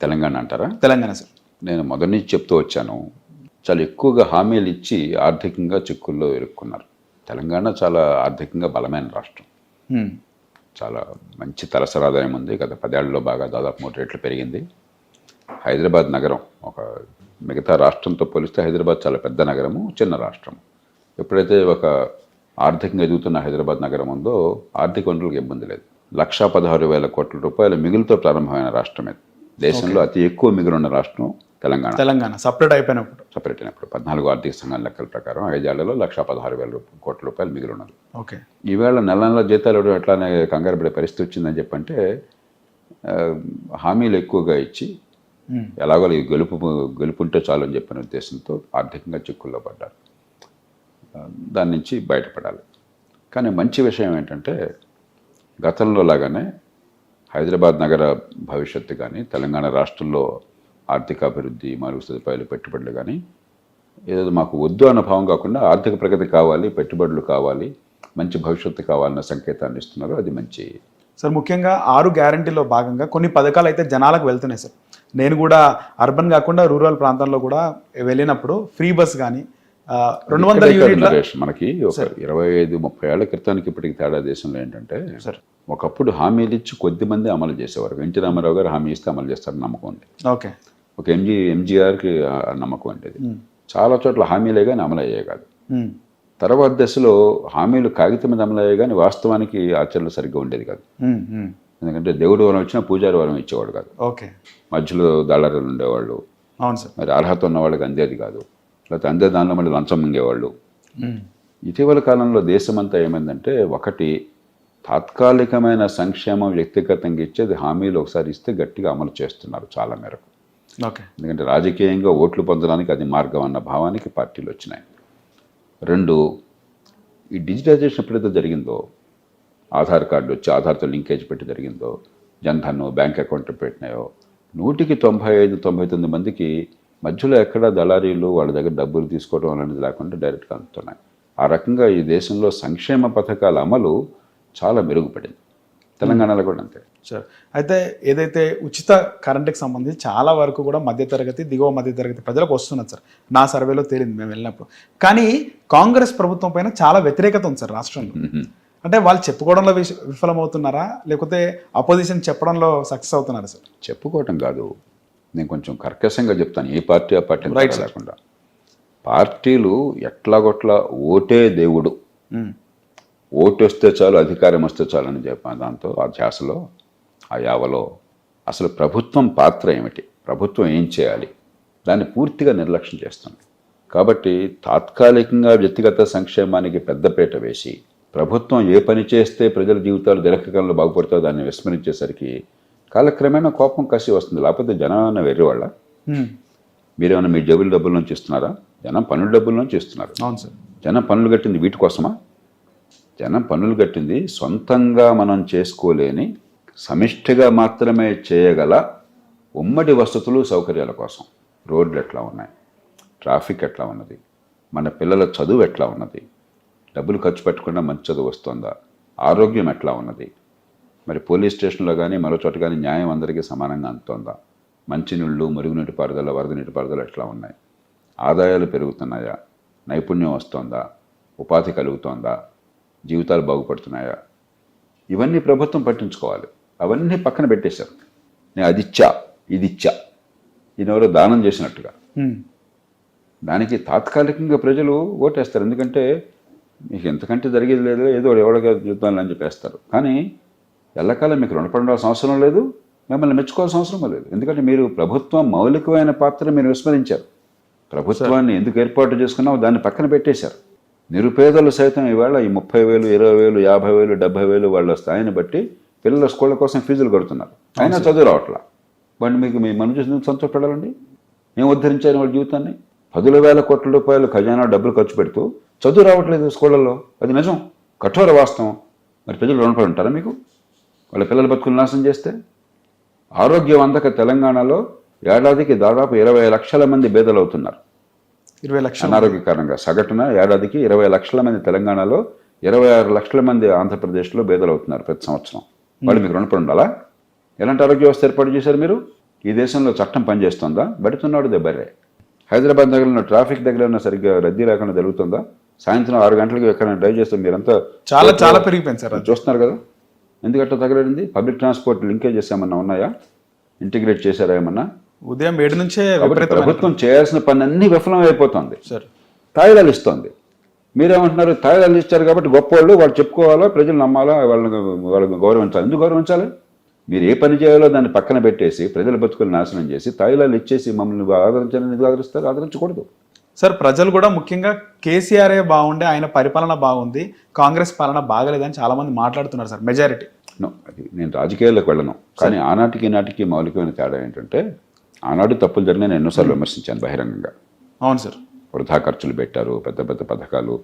తెలంగాణ అంటారా? తెలంగాణ సార్. నేను మొదటి నుంచి చెప్తూ వచ్చాను, చాలా ఎక్కువగా హామీలు ఇచ్చి ఆర్థికంగా చిక్కుల్లో ఇరుక్కున్నారు. తెలంగాణ చాలా ఆర్థికంగా బలమైన రాష్ట్రం. చాలా మంచి తలసరి ఆదాయం ఉంది. గత 10 ఏళ్లలో బాగా దాదాపు 3 రెట్లు పెరిగింది. హైదరాబాద్ నగరం ఒక మిగతా రాష్ట్రంతో పోలిస్తే హైదరాబాద్ చాలా పెద్ద నగరము, చిన్న రాష్ట్రం. ఎప్పుడైతే ఒక ఆర్థికంగా ఎదుగుతున్న హైదరాబాద్ నగరం ఉందో ఆర్థిక వనరులకు ఇబ్బంది లేదు. 1,16,000 కోట్ల రూపాయల మిగులుతో ప్రారంభమైన రాష్ట్రం ఇది. దేశంలో అతి ఎక్కువ మిగులున్న రాష్ట్రం తెలంగాణ. సపరేట్ అయినప్పుడు 14 ఆర్థిక సంఘాల లెక్కల ప్రకారం 5 ఏళ్లలో 1,16,000 కోట్ల రూపాయలు మిగిలిన్నది. ఓకే. ఈవేళ నెల జీతాలు ఎట్లానే కంగారు పడే పరిస్థితి వచ్చిందని చెప్పంటే హామీలు ఎక్కువగా ఇచ్చి ఎలాగో గెలుపుంటే చాలు అని చెప్పిన ఉద్దేశంతో ఆర్థికంగా చిక్కుల్లో పడ్డారు. దాని నుంచి బయటపడాలి. కానీ మంచి విషయం ఏంటంటే గతంలో లాగానే హైదరాబాద్ నగర భవిష్యత్తు కానీ తెలంగాణ రాష్ట్రంలో ఆర్థికాభివృద్ధి, మరుగు సదుపాయాలు, పెట్టుబడులు కానీ ఏదో మాకు వద్దు అన్న భావం కాకుండా ఆర్థిక ప్రగతి కావాలి, పెట్టుబడులు కావాలి, మంచి భవిష్యత్తు కావాలన్న సంకేతాన్ని ఇస్తున్నారు. అది మంచి సార్. ముఖ్యంగా 6 గ్యారంటీలో భాగంగా కొన్ని పథకాలు అయితే జనాలకు వెళ్తున్నాయి సార్. నేను కూడా అర్బన్ కాకుండా రూరల్ ప్రాంతాల్లో కూడా వెళ్ళినప్పుడు ఫ్రీ బస్ కానీ 200 యూనిట్ల మనకి ఒక 25-30 ఏళ్ల క్రితానికి ఇప్పటికి తేడా దేశంలో ఏంటంటే సార్, ఒకప్పుడు హామీలు ఇచ్చి కొద్ది మంది అమలు చేసేవారు. ఎన్టీ రామారావు గారు హామీ ఇస్తే అమలు చేస్తారని నమ్మకం ఉంది. ఓకే. ఒక ఎంజీఆర్కి నమ్మకం ఉండేది. చాలా చోట్ల హామీలే కానీ అమలు అయ్యాయి కాదు. తర్వాత దశలో హామీలు కాగితం మీద అమలు అయ్యాయి కానీ వాస్తవానికి ఆచరణలు సరిగ్గా ఉండేది కాదు. ఎందుకంటే దేవుడు వరం ఇచ్చినా పూజారి వరం ఇచ్చేవాడు కాదు. ఓకే. మధ్యలో దళారులు ఉండేవాళ్ళు. అవును సార్. మరి అర్హత ఉన్న వాళ్ళకి అందేది కాదు. లేకపోతే అందే దానిలో మళ్ళీ లంచం మింగేవాళ్ళు. ఇటీవల కాలంలో దేశమంతా ఏమైందంటే ఒకటి తాత్కాలికమైన సంక్షేమం వ్యక్తిగతంగా ఇచ్చేది హామీలు ఒకసారి ఇస్తే గట్టిగా అమలు చేస్తున్నారు చాలా మేరకు. ఓకే. ఎందుకంటే రాజకీయంగా ఓట్లు పొందడానికి అది మార్గం అన్న భావానికి పార్టీలు వచ్చినాయి. 2, ఈ డిజిటైజేషన్ ఎప్పుడైతే జరిగిందో, ఆధార్ కార్డు వచ్చి ఆధార్తో లింకేజ్ పెట్టి జరిగిందో, జన్ధన్ బ్యాంక్ అకౌంట్ పెట్టినాయో 100కి 95-99 మందికి మధ్యలో ఎక్కడ దళారీలు వాళ్ళ దగ్గర డబ్బులు తీసుకోవడం అనేది లేకుండా డైరెక్ట్గా అందుతున్నాయి. ఆ రకంగా ఈ దేశంలో సంక్షేమ పథకాల అమలు చాలా మెరుగుపడింది. తెలంగాణలో కూడా అంతే సార్. అయితే ఏదైతే ఉచిత కరెంటుకి సంబంధించి చాలా వరకు కూడా మధ్యతరగతి, దిగువ మధ్యతరగతి ప్రజలకు వస్తున్నది సార్. నా సర్వేలో తేలింది మేము వెళ్ళినప్పుడు. కానీ కాంగ్రెస్ ప్రభుత్వం పైన చాలా వ్యతిరేకత ఉంది సార్ రాష్ట్రంలో. అంటే వాళ్ళు చెప్పుకోవడంలో విఫలమవుతున్నారా, లేకపోతే అపోజిషన్ చెప్పడంలో సక్సెస్ అవుతున్నారా సార్? చెప్పుకోవటం కాదు, నేను కొంచెం కర్కశంగా చెప్తాను. ఏ పార్టీ ఆ పార్టీ లేకుండా పార్టీలు ఎట్లాగొట్లా ఓటే దేవుడు, ఓటు వస్తే చాలు, అధికారం వస్తే చాలు అని చెప్పాను. దాంతో ఆ ధ్యాసలో, ఆ యావలో అసలు ప్రభుత్వం పాత్ర ఏమిటి, ప్రభుత్వం ఏం చేయాలి, దాన్ని పూర్తిగా నిర్లక్ష్యం చేస్తుంది. కాబట్టి తాత్కాలికంగా వ్యక్తిగత సంక్షేమానికి పెద్దపీట వేసి ప్రభుత్వం ఏ పని చేస్తే ప్రజల జీవితాలు దీర్ఘకాలంలో బాగుపడుతుందో దాన్ని విస్మరించేసరికి కాలక్రమేణా కోపం కసి వస్తుంది. లేకపోతే జనం వెర్రి వాళ్ళ, మీరేమన్నా మీ జేబుల డబ్బుల నుంచి ఇస్తున్నారా? జనం పన్నుల డబ్బుల నుంచి ఇస్తున్నారు. అవును సార్. జనం పన్నులు కట్టింది వీటి కోసమా? జనం పన్నులు కట్టింది సొంతంగా మనం చేసుకోలేని, సమిష్టిగా మాత్రమే చేయగల ఉమ్మడి వసతులు, సౌకర్యాల కోసం. రోడ్లు ఎట్లా ఉన్నాయి, ట్రాఫిక్ ఎట్లా ఉన్నది, మన పిల్లల చదువు ఎట్లా ఉన్నది, డబ్బులు ఖర్చు పెట్టకుండా మంచి చదువు వస్తుందా, ఆరోగ్యం ఎట్లా ఉన్నది, మరి పోలీస్ స్టేషన్లో కానీ మరో చోట కానీ న్యాయం అందరికీ సమానంగా అందుతోందా, మంచినీళ్ళు, మురుగునీటి పారుదల, వరద నీటి పారుదల ఎట్లా ఉన్నాయి, ఆదాయాలు పెరుగుతున్నాయా, నైపుణ్యం వస్తోందా, ఉపాధి కలుగుతోందా, జీవితాలు బాగుపడుతున్నాయా, ఇవన్నీ ప్రభుత్వం పట్టించుకోవాలి. అవన్నీ పక్కన పెట్టేశారు. నేను అది ఇచ్చా, ఇది ఇచ్చా, ఈయనెవరో దానం చేసినట్టుగా. దానికి తాత్కాలికంగా ప్రజలు ఓటేస్తారు. ఎందుకంటే మీకు ఎంతకంటే జరిగేది లేదు, ఏదో ఎవడగా చూద్దాం అని చెప్పేస్తారు. కానీ ఎల్లకాలం మీకు రుణపడాల్సిన అవసరం లేదు, మిమ్మల్ని మెచ్చుకోవాల్సిన అవసరం లేదు. ఎందుకంటే మీరు ప్రభుత్వం మౌలికమైన పాత్ర మీరు విస్మరించారు. ప్రభుత్వాన్ని ఎందుకు ఏర్పాటు చేసుకున్నామో దాన్ని పక్కన పెట్టేశారు. నిరుపేదలు సైతం ఈవేళ ఈ 30,000, 20,000, 50,000, 70,000 వాళ్ళ స్థాయిని బట్టి పిల్లల స్కూళ్ళ కోసం ఫీజులు కడుతున్నారు. అయినా చదువు రావట్లా. వాడిని మీకు మీ మనం చూసి సంతోషపడాలండి. ఏం ఉద్ధరించారు వాళ్ళ జీవితాన్ని? 10,000 కోట్ల రూపాయలు ఖజానా డబ్బులు ఖర్చు పెడుతూ చదువు రావట్లేదు స్కూళ్ళల్లో. అది నిజం, కఠోర వాస్తవం. మరి ప్రజలు రుణపడి ఉంటారా మీకు వాళ్ళ పిల్లల బతుకులు నాశనం చేస్తే? ఆరోగ్యం అందక తెలంగాణలో ఏడాదికి దాదాపు 20 లక్షల మంది బేదలవుతున్నారు. 20 లక్షలు అనారోగ్య కారణంగా. సగటున ఏడాదికి 20 లక్షల మంది తెలంగాణలో, 26 లక్షల మంది ఆంధ్రప్రదేశ్లో బేదలవుతున్నారు ప్రతి సంవత్సరం. వాళ్ళు మీకు రుణపడి ఉండాలా? ఎలాంటి ఆరోగ్య వ్యవస్థ ఏర్పాటు చేశారు మీరు? ఈ దేశంలో చట్టం పనిచేస్తుందా? బడుతున్నాడు దెబ్బరే. హైదరాబాద్ నగరంలో ట్రాఫిక్ దగ్గర సరిగ్గా రద్దీ లేకుండా జరుగుతుందా? సాయంత్రం 6 గంటలకు ఎక్కడైనా డ్రైవ్ చేస్తే మీరంతా చాలా పెరిగిపోయింది సార్. చూస్తున్నారు కదా. ఎందుకంటే తగలడింది? పబ్లిక్ ట్రాన్స్పోర్ట్ లింకేజెస్ ఏమన్నా ఉన్నాయా? ఇంటిగ్రేట్ చేశారా ఏమన్నా? ఉదయం 7 నుంచే ప్రభుత్వం చేయాల్సిన పని అన్ని విఫలం అయిపోతుంది. సార్ తాయిలాలు ఇస్తుంది. మీరేమంటున్నారు? తాయిలాలు ఇచ్చారు కాబట్టి గొప్పవాళ్ళు, వాళ్ళు చెప్పుకోవాలా, ప్రజలు నమ్మాలా, వాళ్ళని గౌరవించాలి. ఎందుకు గౌరవించాలి? మీరు ఏ పని చేయాలో దాన్ని పక్కన పెట్టేసి ప్రజల బతుకులు నాశనం చేసి తాయిలాలు ఇచ్చేసి మమ్మల్ని ఆదరించాలని ఎందుకు ఆదరిస్తారు? ఆదరించకూడదు. సార్ ప్రజలు కూడా ముఖ్యంగా కేసీఆరే బాగుండే, ఆయన పరిపాలన బాగుంది, కాంగ్రెస్ పాలన బాగలేదని చాలా మంది మాట్లాడుతున్నారు సార్, మెజారిటీ. అది నేను రాజకీయాల్లోకి వెళ్ళను, కానీ ఆనాటికి ఈనాటికి మౌలికమైన తేడా ఏంటంటే, ఆనాడు తప్పులు జరిగిన నేను ఎన్నోసార్లు విమర్శించాను బహిరంగంగా. అవును సార్. వృధా ఖర్చులు పెట్టారు, పెద్ద పెద్ద పథకాలు.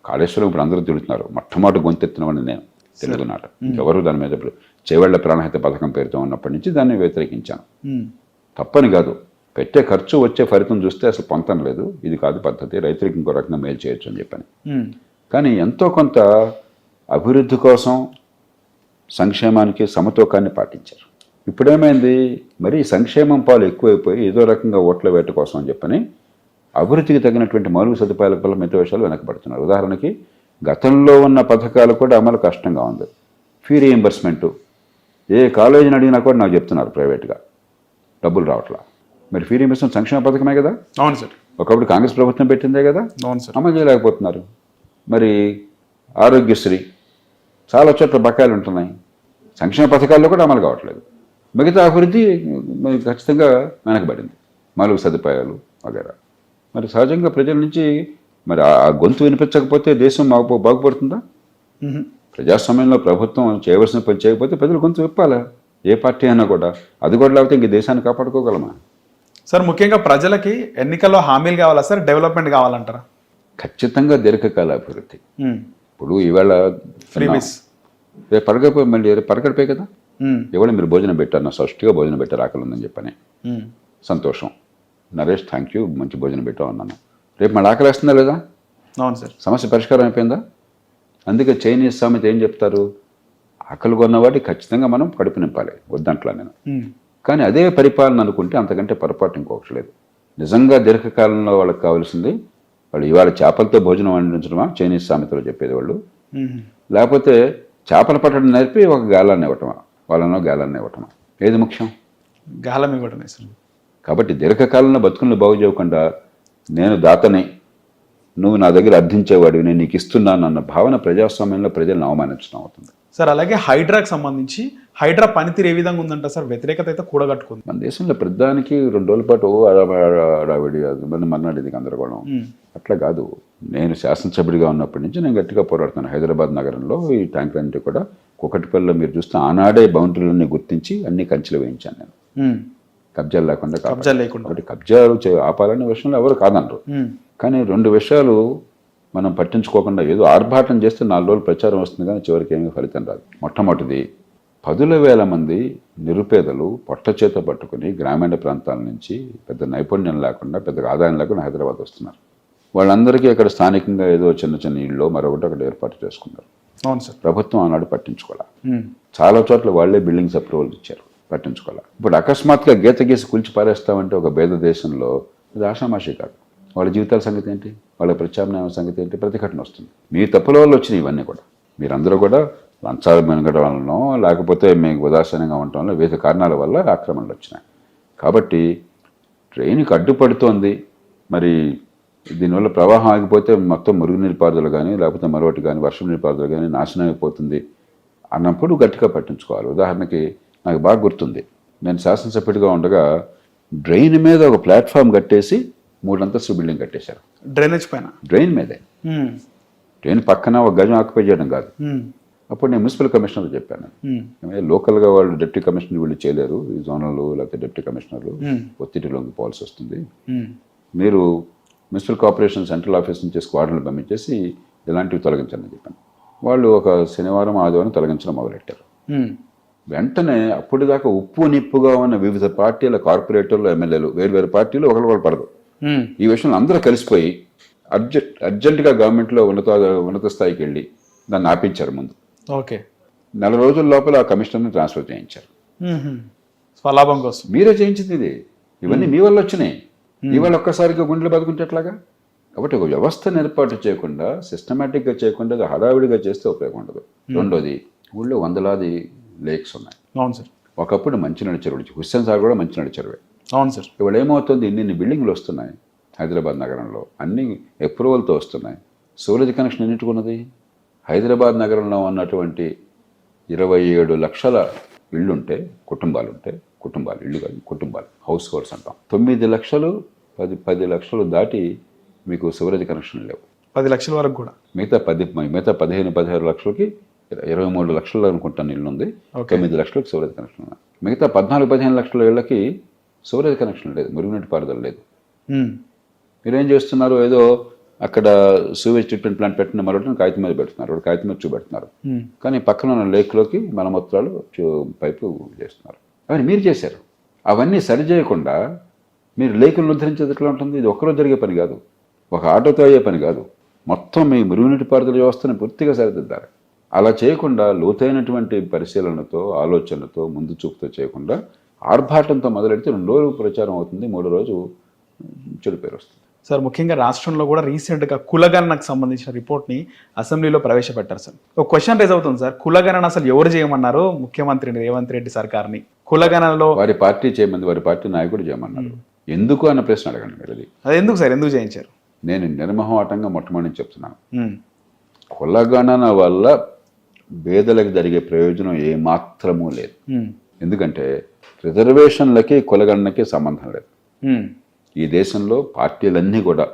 కాళేశ్వరం ఇప్పుడు అందరూ తిడుతున్నారు. మొట్టమొదటి గొంతెత్తినవాడిని నేను తెలుగునాట. ఎవరు దాని మీద ఇప్పుడు చేవళ్ల ప్రాణహిత పథకం పేరుతో ఉన్నప్పటి నుంచి దాన్ని వ్యతిరేకించాను. తప్పని కాదు, పెట్టే ఖర్చు వచ్చే ఫలితం చూస్తే అసలు పొంతం లేదు. ఇది కాదు పద్ధతి, రైతులకు ఇంకో రకంగా మేలు చేయొచ్చు అని చెప్పని. కానీ ఎంతో కొంత అభివృద్ధి కోసం సంక్షేమానికి సమతూకాన్ని పాటించారు. ఇప్పుడేమైంది? మరి సంక్షేమం పాలు ఎక్కువైపోయి ఏదో రకంగా ఓట్ల వేట కోసం అని చెప్పని అభివృద్ధికి తగినటువంటి మౌలిక సదుపాయాల వల్ల మిగతా విషయాలు వెనకబడుతున్నారు. ఉదాహరణకి గతంలో ఉన్న పథకాలు కూడా అమలు కష్టంగా ఉంది. ఫీ రీయింబర్స్మెంటు ఏ కాలేజీని అడిగినా కూడా నాకు చెప్తున్నారు ప్రైవేట్గా డబ్బులు రావట్లా. మరి ఫీ రీయింబర్స్మెంట్ సంక్షేమ పథకమే కదా. అవును సార్. ఒకప్పుడు కాంగ్రెస్ ప్రభుత్వం పెట్టిందే కదా. అవును సార్. అమలు చేయలేకపోతున్నారు. మరి ఆరోగ్యశ్రీ చాలా చోట్ల బకాయిలు ఉంటున్నాయి. సంక్షేమ పథకాల్లో కూడా అమలు కావట్లేదు. మిగతా అభివృద్ధి ఖచ్చితంగా వెనకబడింది, మౌలిక సదుపాయాలు వగేరా. మరి సహజంగా ప్రజల నుంచి మరి ఆ గొంతు వినిపించకపోతే దేశం బాగుపడుతుందా? ప్రజాస్వామ్యంలో ప్రభుత్వం చేయవలసిన పని చేయకపోతే ప్రజలు గొంతు విప్పాలా, ఏ పార్టీ అయినా కూడా. అది కూడా లేకపోతే ఇంక దేశాన్ని కాపాడుకోగలమా? సార్ ముఖ్యంగా ప్రజలకి ఎన్నికల్లో హామీలు కావాలా సార్, డెవలప్మెంట్ కావాలంటారా? ఖచ్చితంగా దీర్ఘకాల అభివృద్ధి. ఇప్పుడు ఈవేళ పరగడిపోయి మళ్ళీ పరగడిపోయి కదా. ఇవాళ మీరు భోజనం పెట్టారు, నా సృష్టిగా భోజనం పెట్టారు, ఆకలి ఉందని చెప్పని. సంతోషం నరేష్, థ్యాంక్ యూ, మంచి భోజనం పెట్టావు అన్నాను. రేపు మళ్ళీ ఆకలి వేస్తుందా లేదా? అవును సార్. సమస్య పరిష్కారం అయిపోయిందా? అందుకే చైనీస్ సామెత ఏం చెప్తారు? ఆకలి కొన్నవాడి ఖచ్చితంగా మనం కడుపు నింపాలి, వద్దంట్లా నేను. కానీ అదే పరిపాలన అనుకుంటే అంతకంటే పొరపాటు ఇంకొకటి లేదు. నిజంగా దీర్ఘకాలంలో వాళ్ళకి కావాల్సింది, వాళ్ళు ఇవాళ చేపలతో భోజనం వండించడమా చైనీస్ సామెతలో చెప్పేది వాళ్ళు, లేకపోతే చేపలు పట్టడం నేర్పి ఒక గాలాన్ని ఇవ్వటమా, వాళ్ళనో గాలాన్ని ఇవ్వటమా? ఏది ముఖ్యం? గాలం ఇవ్వటమే సార్. కాబట్టి దీర్ఘకాలంలో బతుకులను బాగు చేయకుండా నేను దాతని, నువ్వు నా దగ్గర అర్థించేవాడివి, నేను నీకు ఇస్తున్నాను అన్న భావన ప్రజాస్వామ్యంలో ప్రజలను అవమానించడం అవుతుంది సార్. అలాగే హైడ్రాకి సంబంధించి హైడ్రా పనితీరు ఏ విధంగా ఉందంట సార్? వ్యతిరేకత అయితే కూడగట్టుకుంది మన దేశంలో. ప్రతిదానికి 2 రోజుల పాటు అడావిడి, మన్నాడు గందరగోళం. అట్లా కాదు. నేను శాసనసభ్యుడిగా ఉన్నప్పటి నుంచి నేను గట్టిగా పోరాడుతాను. హైదరాబాద్ నగరంలో ఈ ట్యాంకులన్నింటి కూడా కుకటిపల్లిలో మీరు చూస్తే ఆనాడే బౌండరీలన్నీ గుర్తించి అన్ని కంచెలు వేయించాను నేను, కబ్జాలు లేకుండా. కాబట్టి కబ్జాలు ఆపాలనే విషయంలో ఎవరు కాదనరు. కానీ 2 విషయాలు మనం పట్టించుకోకుండా ఏదో ఆర్భాటం చేస్తే 4 రోజులు ప్రచారం వస్తుంది, కానీ చివరికి ఏమీ ఫలితం రాదు. మొట్టమొదటిది 10,000 మంది నిరుపేదలు పొట్ట చేత పట్టుకుని గ్రామీణ ప్రాంతాల నుంచి పెద్ద నైపుణ్యం లేకుండా, పెద్దగా ఆదాయం లేకుండా హైదరాబాద్ వస్తున్నారు. వాళ్ళందరికీ అక్కడ స్థానికంగా ఏదో చిన్న చిన్న ఇళ్ళు మరొకటి అక్కడ ఏర్పాటు చేసుకున్నారు. అవును సార్. ప్రభుత్వం ఆనాడు పట్టించుకోవాలి. చాలా చోట్ల వాళ్లే బిల్డింగ్స్ అప్రూవల్ ఇచ్చారు, పట్టించుకోవాలి. ఇప్పుడు అకస్మాత్తుగా గీత గీసి కూల్చి పారేస్తామంటే ఒక భేద దేశంలో ఇది ఆషామాషి కాదు. వాళ్ళ జీవితాల సంగతి ఏంటి, వాళ్ళ ప్రత్యామ్నాయం సంగతి ఏంటి? ప్రతిఘటన వస్తుంది. మీ తప్పుల వల్ల వచ్చినాయి ఇవన్నీ కూడా. మీరందరూ కూడా లంచాలు మెనగడం వలనో లేకపోతే మీకు ఉదాసీనంగా ఉండటం వల్ల వివిధ కారణాల వల్ల ఆక్రమణలు వచ్చినాయి. కాబట్టి ట్రైన్కి అడ్డుపడుతోంది, మరి దీనివల్ల ప్రవాహం ఆగిపోతే మొత్తం మురుగునీరు పారుదల కానీ లేకపోతే మరొకటి కానీ వర్షం నీరు పారుదల కానీ నాశనం అయిపోతుంది అన్నప్పుడు గట్టిగా పట్టించుకోవాలి. ఉదాహరణకి నాకు బాగా గుర్తుంది, నేను శాసనసభ్యుడిగా ఉండగా డ్రైన్ మీద ఒక ప్లాట్ఫామ్ కట్టేసి 3 అంతస్తుల బిల్డింగ్ కట్టేశారు. డ్రైనేజ్ పైన, డ్రైన్ మీదే. ట్రైన్ పక్కన ఒక గజం ఆక్యుపై చేయడం కాదు. ఉమ్, అప్పుడు నేను మున్సిపల్ కమిషనర్ చెప్పాను, ఉమ్, లోకల్గా వాళ్ళు డిప్యూటీ కమిషనర్ వీళ్ళు చేయలేరు, ఈ జోనల్ లేకపోతే డిప్యూటీ కమిషనర్లు ఉమ్, ఒత్తిడి లొంగిపోవాల్సి వస్తుంది. ఉమ్, మీరు మున్సిపల్ కార్పొరేషన్ సెంట్రల్ ఆఫీస్ నుంచి స్క్వాడ్లను పంపించేసి ఇలాంటివి తొలగించండి చెప్పాను. వాళ్ళు ఒక శనివారం ఆదివారం తొలగించడం మొదలెట్టారు. ఉమ్, వెంటనే అప్పటిదాకా ఉప్పు నిప్పుగా ఉన్న వివిధ పార్టీల కార్పొరేటర్లు, ఎమ్మెల్యేలు, వేరు పార్టీలు ఒకరు పడదు. ఉమ్, ఈ విషయంలో అందరూ కలిసిపోయి అర్జెంటుగా గవర్నమెంట్లో ఉన్నత స్థాయికి వెళ్ళి దాన్ని ఆపించారు. ముందు ఓకే. 4 రోజుల లోపల ఆ కమిషనర్ని ట్రాన్స్ఫర్ చేయించారు. ఉమ్, స్వలాభం కోసం మీరే చేయించింది ఇది. ఇవన్నీ మీ వల్ల వచ్చినాయి. ఇవాళ ఒక్కసారిగా గుండెలు బతుకుంటే ఎట్లాగా? కాబట్టి ఒక వ్యవస్థను ఏర్పాటు చేయకుండా, సిస్టమేటిక్గా చేయకుండా అది హడావిడిగా చేస్తే ఉపయోగం ఉండదు. రెండోది, ఊళ్ళో వందలాది లేక్స్ ఉన్నాయి. అవును సార్. ఒకప్పుడు మంచినీళ్ళ చెరువులు, హుస్సేన్ సార్ కూడా మంచినీళ్ళ చెరువే. అవును సార్. ఇవాళ ఏమవుతుంది, ఇన్ని బిల్డింగ్లు వస్తున్నాయి హైదరాబాద్ నగరంలో, అన్ని అప్రూవల్తో వస్తున్నాయి. సోలేజ్ కనెక్షన్ ఎన్నిటికున్నది? హైదరాబాద్ నగరంలో ఉన్నటువంటి 27 లక్షల ఇళ్ళుంటే, కుటుంబాలు ఇళ్ళు కాదు, కుటుంబాలు, హౌస్ హోల్డ్స్ అంటాం. 9 లక్షలు 10 లక్షలు దాటి మీకు సివరేజ్ కనెక్షన్ లేవు. 10 లక్షల వరకు కూడా. మిగతా 15-16 లక్షలకి 23 లక్షలు అనుకుంటాను ఇల్లు ఉంది. 9 లక్షలకు సివరేజ్ కనెక్షన్ ఉన్నాయి. మిగతా 14-15 లక్షల ఇళ్ళకి సివరేజ్ కనెక్షన్ లేదు, మురుగునీటి పారుదల లేదు. మీరేం చేస్తున్నారు, ఏదో అక్కడ సూవేజ్ ట్రీట్మెంట్ ప్లాంట్ పెట్టిన మరొకటి కాగితం మీద పెడుతున్నారు, కాగితం మీద చూపెడుతున్నారు. కానీ పక్కన ఉన్న లేక్లోకి మలమూత్రాలు పైపు చేస్తున్నారు. అవన్నీ మీరు చేశారు. అవన్నీ సరిచేయకుండా మీరు లేకులను ఉద్ధరించేది ఎట్లా ఉంటుంది? ఇది ఒక్కరోజు జరిగే పని కాదు, ఒక ఆటోతో అయ్యే పని కాదు. మొత్తం మీ మురుగునీటి పారుదల వ్యవస్థను పూర్తిగా సరిదిద్దారు. అలా చేయకుండా లోతైనటువంటి పరిశీలనతో, ఆలోచనతో, ముందు చూపుతో చేయకుండా ఆర్భాటంతో మొదలెడితే 2 రోజులు ప్రచారం అవుతుంది, 3వ రోజు చెడు పేరు వస్తుంది. సార్, ముఖ్యంగా రాష్ట్రంలో కూడా రీసెంట్గా కులగణనకు సంబంధించిన రిపోర్ట్ని అసెంబ్లీలో ప్రవేశపెట్టారు సార్. ఒక క్వశ్చన్ రైజ్ అవుతుంది సార్, కులగణన అసలు ఎవరు చేయమన్నారు? ముఖ్యమంత్రి రేవంత్ రెడ్డి సర్కార్ని కులగణనలో వారి పార్టీ చేయమంది, వారి పార్టీ నాయకుడు చేయమన్నారు. ఎందుకు అన్న ప్రశ్న అడగండి మీరు. అది ఎందుకు సార్, ఎందుకు చేయించారు? నేను నిర్మోహమాటంగా మొట్టమొదటి చెప్తున్నాను, కులగణన వల్ల పేదలకు జరిగే ప్రయోజనం ఏమాత్రమూ లేదు. ఎందుకంటే రిజర్వేషన్లకి కులగణనకి సంబంధం లేదు. ఈ దేశంలో పార్టీలన్నీ కూడా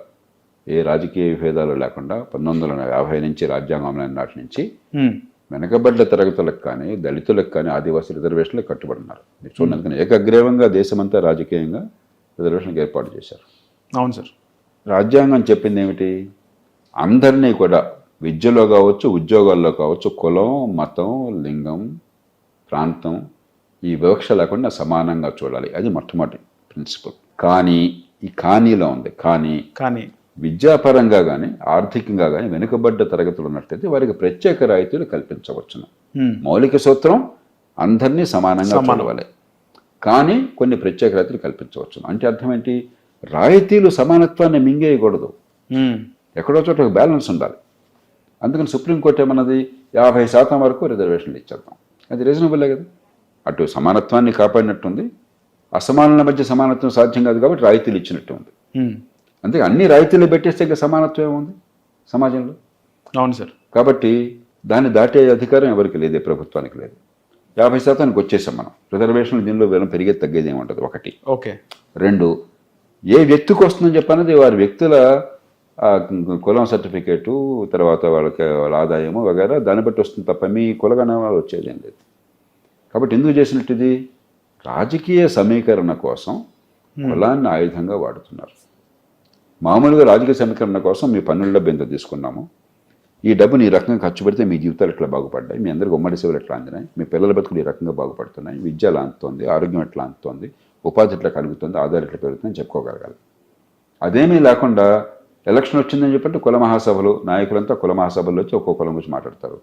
ఏ రాజకీయ విభేదాలు లేకుండా 1950 నుంచి రాజ్యాంగం నాటి నుంచి వెనకబడ్డ తరగతులకు కానీ, దళితులకు కానీ, ఆదివాసీ రిజర్వేషన్లకు కట్టుబడినారు. మీరు చూడండి, అందుకని ఏకగ్రీవంగా దేశమంతా రాజకీయంగా రిజర్వేషన్కి ఏర్పాటు చేశారు. అవును సార్. రాజ్యాంగం చెప్పింది ఏమిటి? అందరినీ కూడా విద్యలో కావచ్చు, ఉద్యోగాల్లో కావచ్చు, కులం, మతం, లింగం, ప్రాంతం ఈ వివక్ష లేకుండా సమానంగా చూడాలి. అది మొట్టమొదటి ప్రిన్సిపల్. కానీ ఈ కానీలో ఉంది. కానీ విద్యాపరంగా కానీ, ఆర్థికంగా కానీ వెనుకబడ్డ తరగతులు ఉన్నట్లయితే వారికి ప్రత్యేక రాయితీలు కల్పించవచ్చును. మౌలిక సూత్రం అందరినీ సమానంగా చూడాలి, కానీ కొన్ని ప్రత్యేక రాయితీలు కల్పించవచ్చును. అంటే అర్థం ఏంటి? రాయితీలు సమానత్వాన్ని మింగేయకూడదు, ఎక్కడో చోట ఒక బ్యాలెన్స్ ఉండాలి. అందుకని సుప్రీంకోర్టు ఏమన్నది, 50% వరకు రిజర్వేషన్లు ఇచ్చేద్దాం. అది రీజనబుల్లే కదా. అటు సమానత్వాన్ని కాపాడినట్టుంది, అసమానుల మధ్య సమానత్వం సాధ్యం కాదు కాబట్టి రాయితీలు ఇచ్చినట్టు ఉంది. అంతే, అన్ని రాయితీలు పెట్టేస్తే ఇంకా సమానత్వం ఏముంది సమాజంలో? అవును సార్. కాబట్టి దాన్ని దాటే అధికారం ఎవరికి లేదు, ప్రభుత్వానికి లేదు. 50%కి వచ్చేసాం మనం. రిజర్వేషన్లు దీనిలో వేలం పెరిగే తగ్గేది ఏముంటుంది, ఒకటి. ఓకే. 2, ఏ వ్యక్తికి వస్తుందని చెప్పనేది వారి వ్యక్తుల కులం సర్టిఫికేటు, తర్వాత వాళ్ళ ఆదాయము వగేరా దాన్ని బట్టి వస్తుంది తప్ప మీ కులగణ వచ్చేది ఏం లేదు. కాబట్టి ఎందుకు చేసినట్టు? ఇది రాజకీయ సమీకరణ కోసం కులాన్ని ఆయుధంగా వాడుతున్నారు. మామూలుగా రాజకీయ సమీకరణ కోసం మీ పన్నుల డబ్బు ఎంత తీసుకున్నాము, ఈ డబ్బుని ఈ రకంగా ఖర్చు పెడితే మీ జీవితాలు ఎట్లా బాగుపడ్డాయి, మీ అందరికీ ఉమ్మడి సేవలు ఎట్లా అందినాయి, మీ పిల్లల బతుకులు ఈ రకంగా బాగుపడుతున్నాయి, విద్య ఎలా అందుతోంది, ఆరోగ్యం ఎట్లా అందుతోంది, ఉపాధి ఎట్లా కలుగుతుంది, ఆదాయం ఎట్లా పెరుగుతుందని చెప్పుకోగలగాలి. అదేమీ లేకుండా ఎలక్షన్ వచ్చిందని చెప్పంటే కుల మహాసభలు, నాయకులంతా కుల మహాసభల్లో వచ్చి ఒక్కో కులం గురించి మాట్లాడతారు.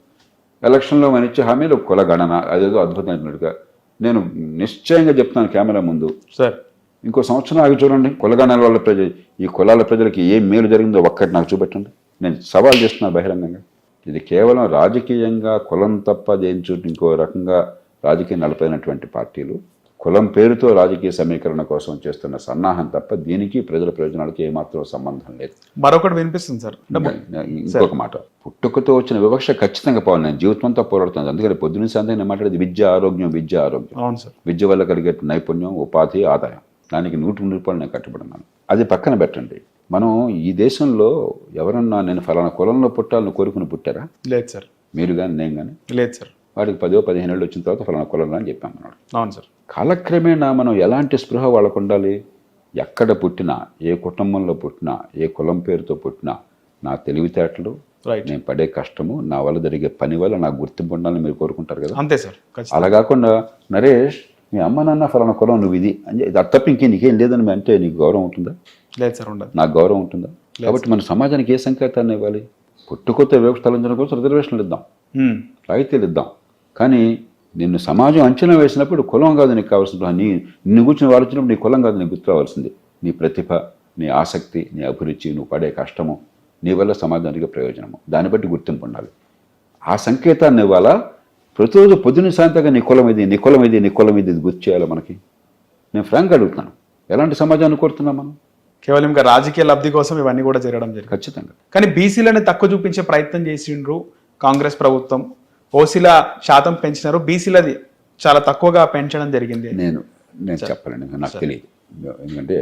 ఎలక్షన్లో మన ఇచ్చే హామీలు కుల గణన, అదేదో అద్భుతమైనట్టుగా. నేను నిశ్చయంగా చెప్తాను కెమెరా ముందు సార్, ఇంకో సంవత్సరం ఆగి చూడండి, కులగణాల వల్ల ఈ కులాల ప్రజలకి ఏం మేలు జరిగిందో ఒక్కటి నాకు చూపెట్టండి. నేను సవాల్ చేస్తున్నాను బహిరంగంగా. ఇది కేవలం రాజకీయంగా కులం తప్ప దేని చోటు ఇంకో రకంగా రాజకీయం నడిపినటువంటి పార్టీలు కులం పేరుతో రాజకీయ సమీకరణ కోసం చేస్తున్న సన్నాహం తప్ప దీనికి ప్రజల ప్రయోజనాలకి ఏమాత్రం సంబంధం లేదు. మరొకటి వినిపిస్తుంది సార్, ఇంకొక మాట, పుట్టుకతో వచ్చిన వివక్ష ఖచ్చితంగా పోవాలి. నేను జీవితంతో పోరాడుతుంది. అందుకని పొద్దున్న సాయంత్రం నేను మాట్లాడేది విద్య ఆరోగ్యం. అవును సార్. విద్య వల్ల కలిగే నైపుణ్యం, ఉపాధి, ఆదాయం, దానికి 100 రూపాయలు నేను కట్టుబడినాను. అది పక్కన పెట్టండి. మనం ఈ దేశంలో ఎవరన్నా నేను ఫలానా కులంలో పుట్టాలని కోరుకుని పుట్టారా? లేదు సార్. మీరు కానీ నేను కానీ లేదు సార్. వాడికి 10-15 ఏళ్ళు వచ్చిన తర్వాత ఫలానా కులంలో అని చెప్పాం అన్నాడు. అవును సార్. కాలక్రమేణా మనం ఎలాంటి స్పృహ వాళ్ళకు ఉండాలి? ఎక్కడ పుట్టినా, ఏ కుటుంబంలో పుట్టినా, ఏ కులం పేరుతో పుట్టినా, నా తెలివితేటలు, రైట్. నేను పడే కష్టము, నా వల్ల జరిగే పని వల్ల నాకు గుర్తింపు ఉండాలని మీరు కోరుకుంటారు కదా. అంతే సార్. అలా కాకుండా నరేష్ మీ అమ్మ నాన్న ఫలానా కులం నువ్వు ఇది అని అది తప్ప నీకేం లేదని అంటే నీకు గౌరవం ఉంటుందా? లేదు సార్, ఉండదు. నాకు గౌరవం ఉంటుందా? కాబట్టి మన సమాజానికి ఏ సంకేతాన్ని ఇవ్వాలి? పుట్టుకొత్త వివక్ష తొలగించడం కోసం రిజర్వేషన్లు ఇద్దాం, రాయితీలు ఇద్దాం. కానీ నిన్ను సమాజం అంచనా వేసినప్పుడు కులం కాదు నీకు కావాల్సిన, నిన్ను కూర్చొని వాళ్ళు వచ్చినప్పుడు నీ కులం కాదు నీకు గుర్తు రావాల్సింది నీ ప్రతిభ, నీ ఆసక్తి, నీ అభిరుచి, నువ్వు పడే కష్టము, నీ వల్ల సమాజానికి ప్రయోజనము, దాన్ని బట్టి గుర్తింపు ఉండాలి. ఆ సంకేతాన్ని ఇవ్వాలా? ప్రతిరోజు పొద్దున్న సాయంత్రంగా నీ కులం ఇది, నీ కులం ఇది, నీ కులం ఇది గుర్తు చేయాలి మనకి. నేను ఫ్రాంక్గా అడుగుతున్నాను, ఎలాంటి సమాజాన్ని కోరుతున్నాం మనం? కేవలం ఇంకా రాజకీయ లబ్ధి కోసం ఇవన్నీ కూడా జరగడం జరిగింది. ఖచ్చితంగా. కానీ బీసీలని తక్కువ చూపించే ప్రయత్నం చేసిండ్రు కాంగ్రెస్ ప్రభుత్వం. ఓసీల శాతం పెంచినారు, బీసీలది చాలా తక్కువగా పెంచడం జరిగింది. నేను చెప్పలేను, నాకు తెలియదు. ఎందుకంటే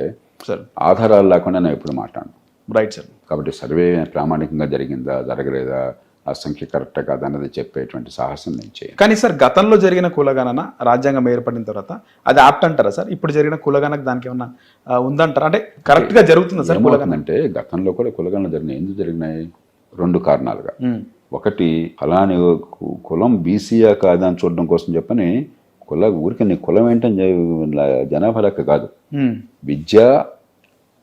సార్ ఆధారాలు లేకుండా నేను ఎప్పుడు మాట్లాడను. Right sir. కాబట్టి సర్వే ప్రామాణికంగా జరిగిందా జరగలేదా, ఆ సంఖ్య కరెక్టా కాదన్నది చెప్పేటువంటి సాహసం నేను చేయను. కానీ సార్ గతంలో జరిగిన కులగణన రాజ్యాంగం ఏర్పడిన తర్వాత అది యాప్ట్ అంటారా సార్? ఇప్పుడు జరిగిన కులగణకు దానికి ఏమన్నా ఉందంటారా? అంటే కరెక్ట్గా జరుగుతుందా సార్ కులగణన? అంటే గతంలో కూడా కులగణన జరిగినాయి. ఎందుకు జరిగినాయి? 2 కారణాలుగా. ఒకటి, ఫలాని కులం బీసీయా కాదా అని చూడడం కోసం చెప్పని ఊరికి నీ కులం ఏంటని జనాభా లెక్క కాదు, విద్య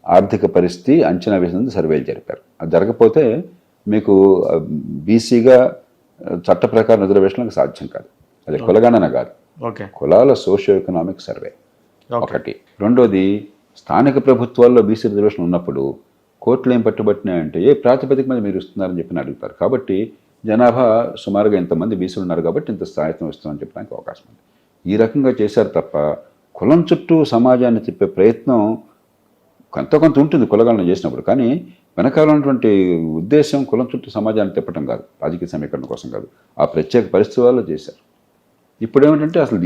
ఆర్థిక పరిస్థితి అంచనా వేసినందుకు సర్వేలు జరిపారు. అది జరగకపోతే మీకు బీసీగా చట్ట ప్రకారం రిజర్వేషన్లకు సాధ్యం కాదు. అది కులగణన కాదు, కులాల సోషియో ఎకనామిక్ సర్వే ఒకటి. రెండోది, స్థానిక ప్రభుత్వాల్లో బీసీ రిజర్వేషన్ ఉన్నప్పుడు కోర్టులు ఏం పట్టుబట్టినాయంటే ఏ ప్రాతిపదిక మీద మీరు ఇస్తున్నారని చెప్పి అడుగుతారు. కాబట్టి జనాభా సుమారుగా ఇంతమంది బీసీలు ఉన్నారు కాబట్టి ఇంత స్థాయిత్వం ఇస్తామని చెప్పడానికి అవకాశం ఉంది. ఈ రకంగా చేశారు తప్ప కులం చుట్టూ సమాజాన్ని తిప్పే ప్రయత్నం కొంత ఉంటుంది కులగణన చేసినప్పుడు. కానీ వెనకాల ఉన్నటువంటి ఉద్దేశం కులం చుట్టూ సమాజాన్ని తిప్పడం కాదు, రాజకీయ సమీకరణ కోసం కాదు, ఆ ప్రత్యేక పరిస్థితుల్లో చేశారు. ఇప్పుడు ఏమిటంటే అసలు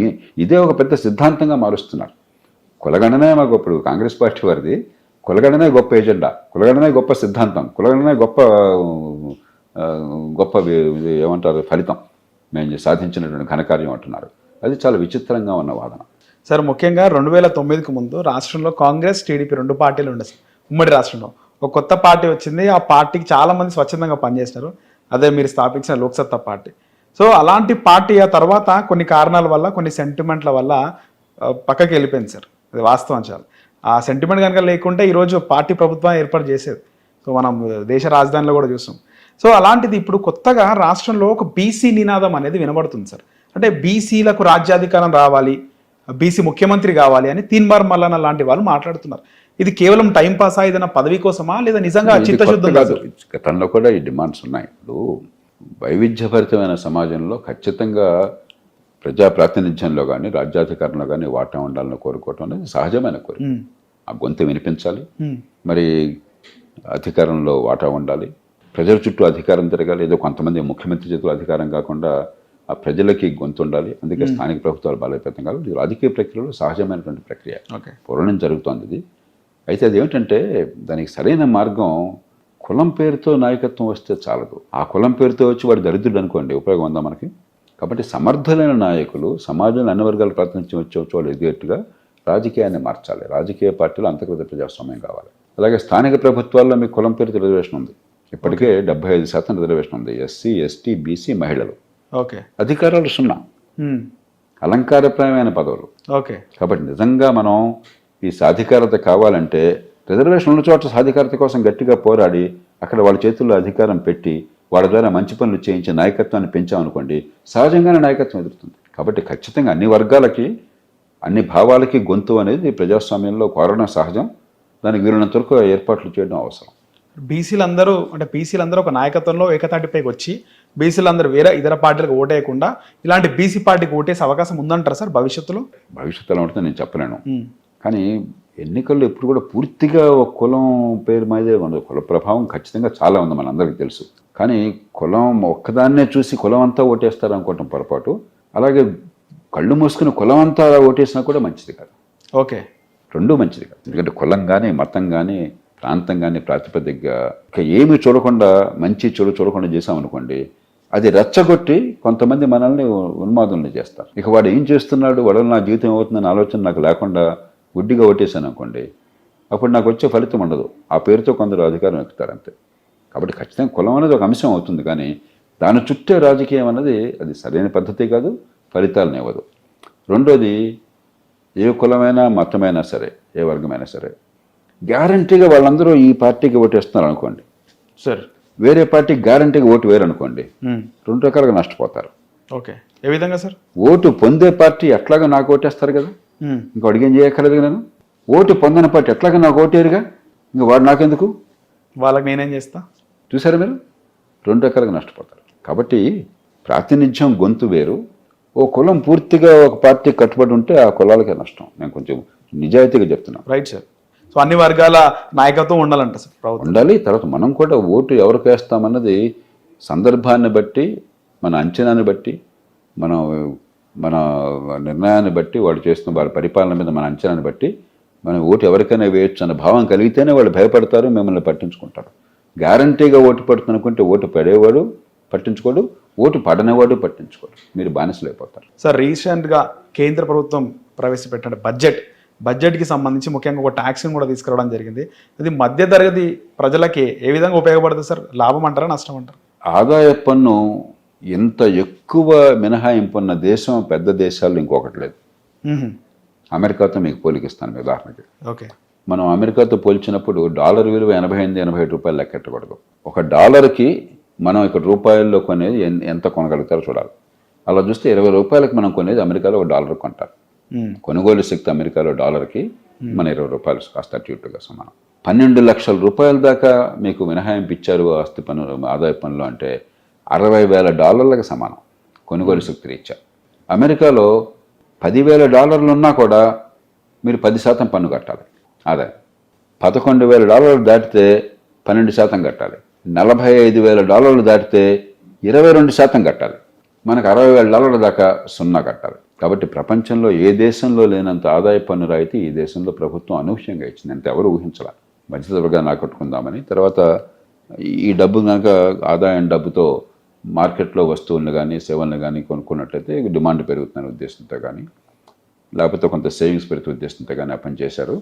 ఇదే ఒక పెద్ద సిద్ధాంతంగా మారుస్తున్నారు. కులగణనే మాకు ఇప్పుడు కాంగ్రెస్ పార్టీ వారిది, కులగణనే గొప్ప ఎజెండా, కులగణనే గొప్ప సిద్ధాంతం, కులగణనే గొప్ప ఏమంటారు ఫలితం, మేము సాధించినటువంటి ఘనకార్యం అంటున్నారు. అది చాలా విచిత్రంగా ఉన్న వాదన సార్. ముఖ్యంగా 2009కు ముందు రాష్ట్రంలో కాంగ్రెస్ టీడీపీ 2 పార్టీలు ఉండే సార్. ఉమ్మడి రాష్ట్రంలో ఒక కొత్త పార్టీ వచ్చింది, ఆ పార్టీకి చాలామంది స్వచ్ఛందంగా పనిచేసినారు. అదే మీరు స్థాపించిన లోక్సత్తా పార్టీ. సో అలాంటి పార్టీ ఆ తర్వాత కొన్ని కారణాల వల్ల, కొన్ని సెంటిమెంట్ల వల్ల పక్కకి వెళ్ళిపోయింది సార్. అది వాస్తవం. చాలా ఆ సెంటిమెంట్ కనుక లేకుంటే ఈరోజు పార్టీ ప్రభుత్వం ఏర్పాటు చేసేది. సో మనం దేశ రాజధానిలో కూడా చూస్తాం. సో అలాంటిది ఇప్పుడు కొత్తగా రాష్ట్రంలో ఒక బీసీ నినాదం అనేది వినబడుతుంది సార్. అంటే బీసీలకు రాజ్యాధికారం రావాలి, బీసీ ముఖ్యమంత్రి కావాలి అని తీన్మార్ మల్లన్న లాంటి వాళ్ళు మాట్లాడుతున్నారు. ఇది కేవలం టైం పాస్ ఏదైనా పదవి కోసమా, లేదా నిజంగా చిత్తశుద్ధం కాదు? గతంలో కూడా ఈ డిమాండ్స్ ఉన్నాయి. ఇప్పుడు వైవిధ్యభరితమైన సమాజంలో ఖచ్చితంగా ప్రజా ప్రాతినిధ్యంలో కానీ రాజ్యాధికారంలో కానీ వాటా ఉండాలని కోరుకోవటం అనేది సహజమైన కోరిక. ఆ గొంతు వినిపించాలి, మరి అధికారంలో వాటా ఉండాలి, ప్రజల చుట్టూ అధికారం తిరగాలి. ఏదో కొంతమంది ముఖ్యమంత్రి చేతులు అధికారం కాకుండా ఆ ప్రజలకి గొంతు ఉండాలి. అందుకే స్థానిక ప్రభుత్వాలు బలోపేతం కావాలి. ఇది రాజకీయ ప్రక్రియలో సహజమైనటువంటి ప్రక్రియ, పూర్వం జరుగుతోంది ఇది. అయితే అది ఏమిటంటే దానికి సరైన మార్గం కులం పేరుతో నాయకత్వం వస్తే చాలదు. ఆ కులం పేరుతో వచ్చి వాడు దరిద్రుడు అనుకోండి, ఉపయోగం ఉందా మనకి? కాబట్టి సమర్థులైన నాయకులు సమాజంలో అన్ని వర్గాల ప్రాతినిధ్యం వచ్చే వాళ్ళు ఎదిగేట్టుగా రాజకీయాన్ని మార్చాలి. రాజకీయ పార్టీలు అంతర్గత ప్రజాస్వామ్యం కావాలి. అలాగే స్థానిక ప్రభుత్వాల్లో మీకు కులం పేరుతో రిజర్వేషన్ ఉంది. ఇప్పటికే 75% రిజర్వేషన్ ఉంది. ఎస్సీ, ఎస్టీ, బీసీ, మహిళలు. అధికారాలు 0, అలంకారప్రాయమైన పదవులు. కాబట్టి నిజంగా మనం ఈ సాధికారత కావాలంటే రిజర్వేషన్ ఉన్న చోట సాధికారత కోసం గట్టిగా పోరాడి అక్కడ వాళ్ళ చేతుల్లో అధికారం పెట్టి వాళ్ళ ద్వారా మంచి పనులు చేయించి నాయకత్వాన్ని పెంచామనుకోండి, సహజంగానే నాయకత్వం ఎదురుతుంది. కాబట్టి ఖచ్చితంగా అన్ని వర్గాలకి, అన్ని భావాలకి గొంతు అనేది ప్రజాస్వామ్యంలో కోరడం సహజం. దానికి వీలున్నంత వరకు ఏర్పాట్లు చేయడం అవసరం. బీసీలందరూ ఒక నాయకత్వంలో ఏకతాటిపైకి వచ్చి బీసీలందరూ వేరే ఇతర పార్టీలకు ఓటేయకుండా ఇలాంటి బీసీ పార్టీకి ఓటేసే అవకాశం ఉందంటారా సార్ భవిష్యత్తులో? భవిష్యత్తులో ఉంటుందో నేను చెప్పలేను. కానీ ఎన్నికల్లో ఎప్పుడు కూడా పూర్తిగా ఒక కులం పేరు మీదే ఉండదు. కుల ప్రభావం ఖచ్చితంగా చాలా ఉంది, మనందరికీ తెలుసు. కానీ కులం ఒక్కదాన్నే చూసి కులం అంతా ఓటేస్తారు అనుకోవటం పొరపాటు. అలాగే కళ్ళు మూసుకుని కులం అంతా ఓటేసినా కూడా మంచిది కాదు. రెండూ మంచిది కాదు. ఎందుకంటే కులం కానీ మతం కానీ ప్రాంతం కానీ ప్రాతిపదికగా ఇక ఏమి చూడకుండా మంచి చెడు చూడకుండా చేసామనుకోండి, అది రెచ్చగొట్టి కొంతమంది మనల్ని ఉన్మాదుల్ని చేస్తారు. ఇక వాడు ఏం చేస్తున్నాడు, వాడు నా జీవితం అవుతుందని ఆలోచన నాకు లేకుండా గుడ్డిగా ఓటేశాను అనుకోండి, అప్పుడు నాకు వచ్చే ఫలితం ఉండదు. ఆ పేరుతో కొందరు అధికారం ఎక్కుతారు అంతే. కాబట్టి ఖచ్చితంగా కులం అనేది ఒక అంశం అవుతుంది, కానీ దాని చుట్టే రాజకీయం అన్నది అది సరైన పద్ధతి కాదు, ఫలితాలను ఇవ్వదు. రెండోది, ఏ కులమైనా మతమైనా సరే, ఏ వర్గమైనా సరే, గ్యారంటీగా వాళ్ళందరూ ఈ పార్టీకి ఓటేస్తున్నారు అనుకోండి, సార్ వేరే పార్టీకి గ్యారంటీగా ఓటు వేరు అనుకోండి, రెండు రకాలుగా నష్టపోతారు. ఓకే, ఏ విధంగా సార్? ఓటు పొందే పార్టీ ఎట్లాగా నాకు ఓటేస్తారు కదా, ఇంకా అడిగేం చేయక్కర్లేదు. నేను ఓటు పొందని పార్టీ ఎట్లాగా నాకు ఓటేరుగా, ఇంకా వాడు నాకెందుకు, వాళ్ళకి నేనేం చేస్తా? చూసారా మీరు, రెండు రకాలుగా నష్టపోతారు. కాబట్టి ప్రాతినిధ్యం గొంతు వేరు. ఓ కులం పూర్తిగా ఒక పార్టీ కట్టుబడి ఉంటే ఆ కులాలకే నష్టం. నేను కొంచెం నిజాయితీగా చెప్తున్నాను. Right sir. సో అన్ని వర్గాల నాయకత్వం ఉండాలంట సార్ ప్రభుత్వం. ఉండాలి. తర్వాత మనం కూడా ఓటు ఎవరికి వేస్తామన్నది సందర్భాన్ని బట్టి, మన అంచనాన్ని బట్టి, మన నిర్ణయాన్ని బట్టి, వాళ్ళు చేస్తున్న వారి పరిపాలన మీద మన అంచనాన్ని బట్టి మనం ఓటు ఎవరికైనా వేయొచ్చు అన్న భావం కలిగితేనే వాళ్ళు భయపడతారు, మిమ్మల్ని పట్టించుకుంటారు. గ్యారంటీగా ఓటు పడుతుందనుకుంటే ఓటు పడేవాడు పట్టించుకోడు, ఓటు పడనేవాడు పట్టించుకోడు, మీరు బానిసలైపోతారు. సార్ రీసెంట్గా కేంద్ర ప్రభుత్వం ప్రవేశపెట్టిన బడ్జెట్కి సంబంధించి ముఖ్యంగా ఒక ట్యాక్స్ని కూడా తీసుకురావడం జరిగింది. అది మధ్యతరగతి ప్రజలకి ఏ విధంగా ఉపయోగపడుతుంది సార్? లాభం అంటారా, నష్టం అంటారా? ఆదాయ పన్ను ఎంత ఎక్కువ మినహాయింపు ఉన్న దేశం, పెద్ద దేశాల్లో ఇంకొకటి లేదు. అమెరికాతో మీకు పోలికిస్తాను మీ ఉదాహరణకి. ఓకే, మనం అమెరికాతో పోల్చినప్పుడు డాలర్ విలువ 88-87 రూపాయలు లెక్కెట్టకూడదు. ఒక డాలర్కి మనం ఇక్కడ రూపాయల్లో కొనేది ఎంత కొనగలుగుతారో చూడాలి. అలా చూస్తే 20 రూపాయలకు మనం కొనేది అమెరికాలో ఒక డాలర్ కొంటారు. కొనుగోలు శక్తి అమెరికాలో డాలర్కి మన 20 రూపాయలు కాస్త అటు ఇటుగా సమానం. 12 లక్షల రూపాయల దాకా మీకు మినహాయింపు ఇచ్చారు ఆస్తి పన్ను, ఆదాయ పన్నులు అంటే $60,000 సమానం కొనుగోలు శక్తి రీత్యా. అమెరికాలో $10,000 ఉన్నా కూడా మీరు 10% పన్ను కట్టాలి ఆదాయం. $11,000 దాటితే 12% కట్టాలి. $45,000 దాటితే 22% కట్టాలి. మనకు $60,000 దాకా 0 కట్టాలి. కాబట్టి ప్రపంచంలో ఏ దేశంలో లేనంత ఆదాయ పన్ను రాయితీ ఈ దేశంలో ప్రభుత్వం అనూహ్యంగా ఇచ్చింది. అంటే ఎవరు ఊహించాల మధ్యతరగతిగా కట్టుకుందామని. తర్వాత ఈ డబ్బు కనుక ఆదాయం డబ్బుతో మార్కెట్లో వస్తువులను కానీ సేవలను కానీ కొనుక్కున్నట్లయితే డిమాండ్ పెరుగుతున్న ఉద్దేశంతో కానీ, లేకపోతే కొంత సేవింగ్స్ పెరుగుతున్న ఉద్దేశంతో కానీ ఆ పని చేశారు.